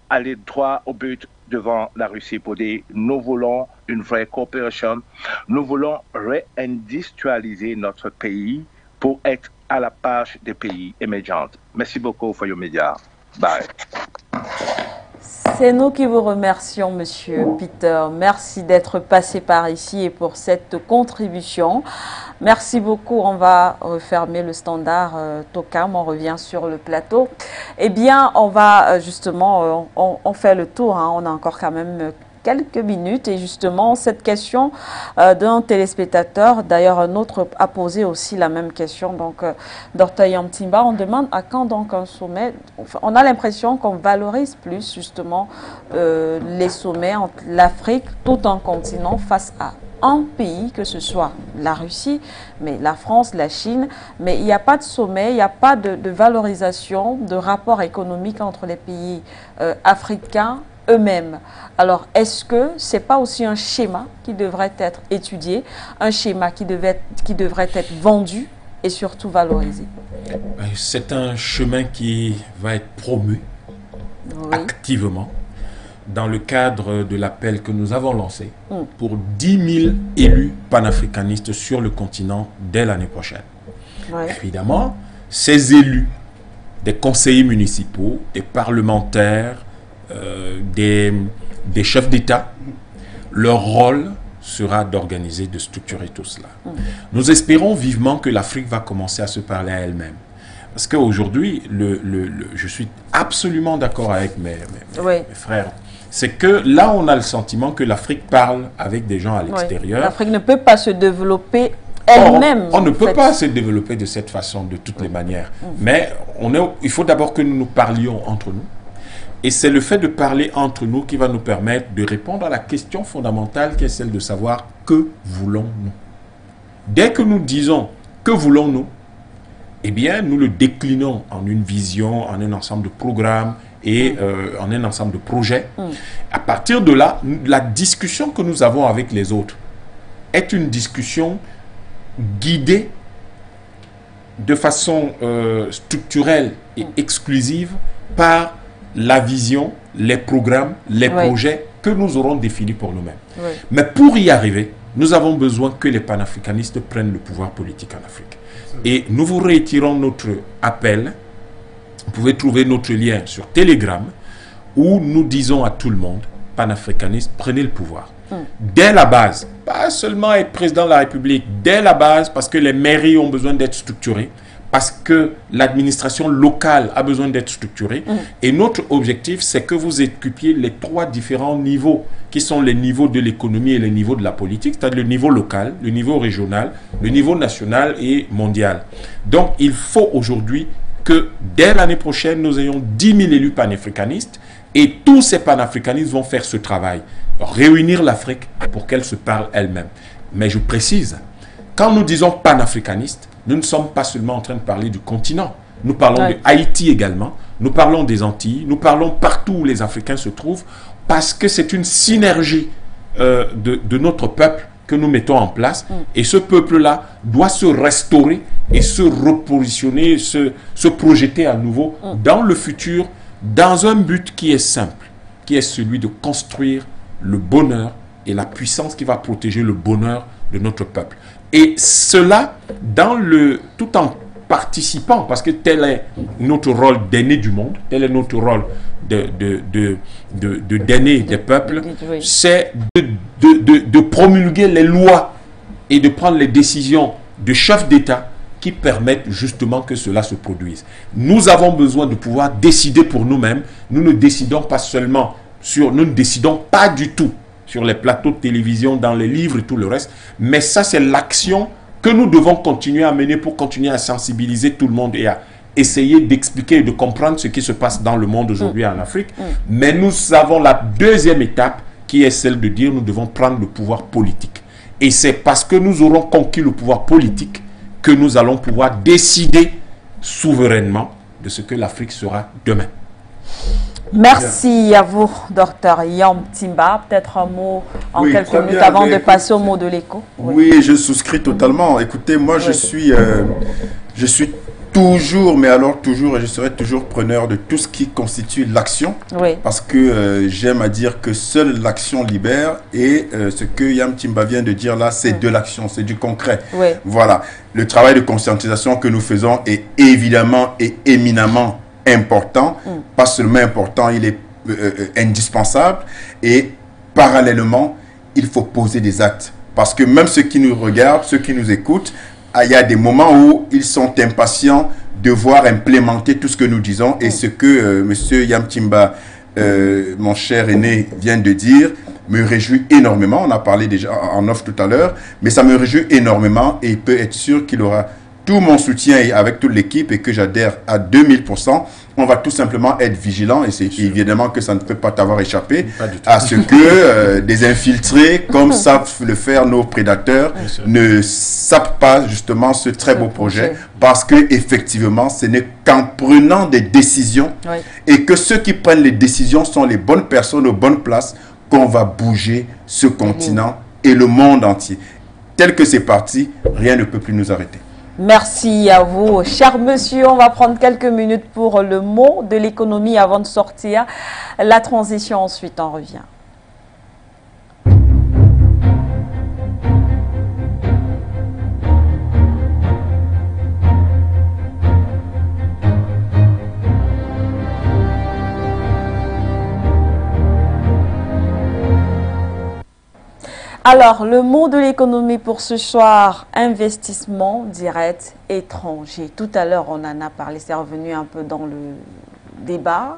aller droit au but devant la Russie pour dire nous voulons une vraie coopération, nous voulons réindustrialiser notre pays pour être à la page des pays émergents. Merci beaucoup pour your media. Bye.
C'est nous qui vous remercions, Monsieur Peter. Merci d'être passé par ici et pour cette contribution. Merci beaucoup. On va refermer le standard Tokam. On revient sur le plateau. Eh bien, on va justement, on fait le tour. Hein. On a encore quand même quelques minutes et justement cette question d'un téléspectateur, d'ailleurs un autre a posé aussi la même question, donc Dr Yamtimba, on demande à quand donc un sommet. Enfin, on a l'impression qu'on valorise plus justement les sommets entre l'Afrique, tout un continent face à un pays, que ce soit la Russie, mais la France, la Chine, mais il n'y a pas de sommet, il n'y a pas de valorisation, de rapport économique entre les pays africains eux-mêmes. Alors, est-ce que ce n'est pas aussi un schéma qui devrait être étudié, un schéma qui devrait être vendu et surtout valorisé?
C'est un chemin qui va être promu activement dans le cadre de l'appel que nous avons lancé pour 10 000 élus panafricanistes sur le continent dès l'année prochaine. Évidemment, ces élus, des conseillers municipaux, des parlementaires, des chefs d'État, leur rôle sera d'organiser, de structurer tout cela. Nous espérons vivement que l'Afrique va commencer à se parler à elle-même. Parce qu'aujourd'hui, je suis absolument d'accord avec mes frères. C'est que là, on a le sentiment que l'Afrique parle avec des gens à l'extérieur.
L'Afrique ne peut pas se développer elle-même.
On ne peut pas se développer de cette façon, de toutes les manières. Mais il faut d'abord que nous nous parlions entre nous. Et c'est le fait de parler entre nous qui va nous permettre de répondre à la question fondamentale qui est celle de savoir que voulons-nous. Dès que nous disons que voulons-nous, eh bien, nous le déclinons en une vision, en un ensemble de programmes et en un ensemble de projets. À partir de là, la discussion que nous avons avec les autres est une discussion guidée de façon structurelle et exclusive par la vision, les programmes, les projets que nous aurons définis pour nous-mêmes. Mais pour y arriver, nous avons besoin que les panafricanistes prennent le pouvoir politique en Afrique. Et nous vous réitérons notre appel. Vous pouvez trouver notre lien sur Telegram où nous disons à tout le monde, panafricanistes, prenez le pouvoir. Dès la base, pas seulement être président de la République, dès la base, parce que les mairies ont besoin d'être structurées, parce que l'administration locale a besoin d'être structurée. Et notre objectif, c'est que vous occupiez les 3 différents niveaux, qui sont les niveaux de l'économie et les niveaux de la politique, c'est-à-dire le niveau local, le niveau régional, le niveau national et mondial. Donc, il faut aujourd'hui que dès l'année prochaine, nous ayons 10 000 élus panafricanistes et tous ces panafricanistes vont faire ce travail, réunir l'Afrique pour qu'elle se parle elle-même. Mais je précise, quand nous disons panafricaniste, nous ne sommes pas seulement en train de parler du continent. Nous parlons de Haïti également, nous parlons des Antilles, nous parlons partout où les Africains se trouvent, parce que c'est une synergie de notre peuple que nous mettons en place. Et ce peuple-là doit se restaurer et se repositionner, se projeter à nouveau dans le futur, dans un but qui est simple, qui est celui de construire le bonheur et la puissance qui va protéger le bonheur de notre peuple. Et cela, tout en participant, parce que tel est notre rôle d'aîné du monde, tel est notre rôle d'aîné des peuples, c'est de promulguer les lois et de prendre les décisions de chefs d'État qui permettent justement que cela se produise. Nous avons besoin de pouvoir décider pour nous-mêmes. Nous ne décidons pas seulement nous ne décidons pas du tout sur les plateaux de télévision, dans les livres et tout le reste. Mais ça, c'est l'action que nous devons continuer à mener pour continuer à sensibiliser tout le monde et à essayer d'expliquer et de comprendre ce qui se passe dans le monde aujourd'hui en Afrique. Mais nous avons la deuxième étape qui est celle de dire nous devons prendre le pouvoir politique. Et c'est parce que nous aurons conquis le pouvoir politique que nous allons pouvoir décider souverainement de ce que l'Afrique sera demain.
Merci à vous, Dr Yam Timba. Peut-être un mot en quelques minutes avant de passer au mot de l'écho.
Oui, je souscris totalement. Écoutez, moi, je suis toujours, mais alors toujours, et je serai toujours preneur de tout ce qui constitue l'action.
Oui.
Parce que j'aime à dire que seule l'action libère. Et ce que Yam Timba vient de dire là, c'est de l'action, c'est du concret.
Oui.
Voilà. Le travail de conscientisation que nous faisons est évidemment et éminemment important. Pas seulement important, il est indispensable. Et parallèlement, il faut poser des actes. Parce que même ceux qui nous regardent, ceux qui nous écoutent, il y a des moments où ils sont impatients de voir implémenter tout ce que nous disons. Et ce que M. Yam Timba, mon cher aîné, vient de dire, me réjouit énormément. On a parlé déjà en off tout à l'heure, mais ça me réjouit énormément et il peut être sûr qu'il aura tout mon soutien avec toute l'équipe et que j'adhère à 2000%. On va tout simplement être vigilant et c'est évidemment que ça ne peut pas t'avoir échappé à ce que des infiltrés, comme savent le faire nos prédateurs, ne sapent pas justement ce très beau projet parce que effectivement, ce n'est qu'en prenant des décisions et que ceux qui prennent les décisions sont les bonnes personnes aux bonnes places qu'on va bouger ce continent et le monde entier. Tel que c'est parti, rien ne peut plus nous arrêter.
Merci à vous, cher monsieur. On va prendre quelques minutes pour le mot de l'économie avant de sortir. La transition, ensuite, on revient. Alors, le mot de l'économie pour ce soir, investissement direct étranger. Tout à l'heure, on en a parlé, c'est revenu un peu dans le débat.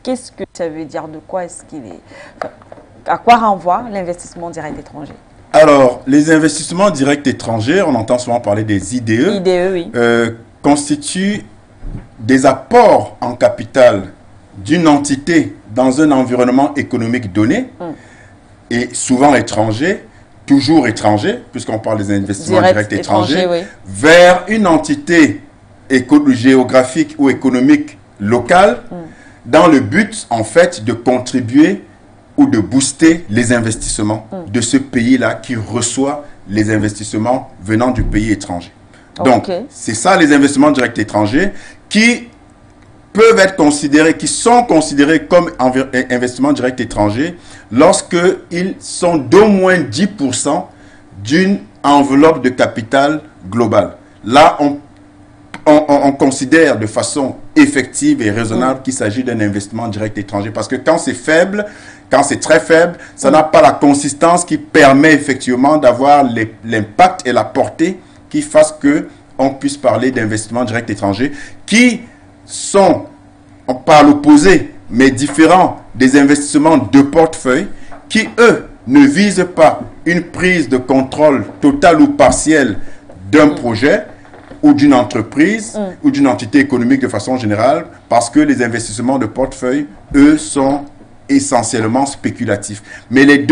Qu'est-ce que ça veut dire? De quoi est-ce qu'il est? À quoi renvoie l'investissement direct étranger?
Alors, les investissements directs étrangers, on entend souvent parler des IDE,
oui.
Constituent des apports en capital d'une entité dans un environnement économique donné. Et souvent étrangers, toujours étrangers, puisqu'on parle des investissements directs étrangers, vers une entité géographique ou économique locale, dans le but, en fait, de contribuer ou de booster les investissements de ce pays-là qui reçoit les investissements venant du pays étranger. Donc, c'est ça les investissements directs étrangers qui peuvent être considérés, qui sont considérés comme investissements directs étrangers lorsqu'ils sont d'au moins 10% d'une enveloppe de capital globale. Là, on considère de façon effective et raisonnable qu'il s'agit d'un investissement direct étranger. Parce que quand c'est faible, quand c'est très faible, ça n'a pas la consistance qui permet effectivement d'avoir l'impact et la portée qui fassent qu'on puisse parler d'investissement direct étranger qui sont, par l'opposé, mais différents des investissements de portefeuille qui, eux, ne visent pas une prise de contrôle totale ou partielle d'un projet ou d'une entreprise ou d'une entité économique de façon générale, parce que les investissements de portefeuille, eux, sont essentiellement spéculatifs. Mais les deux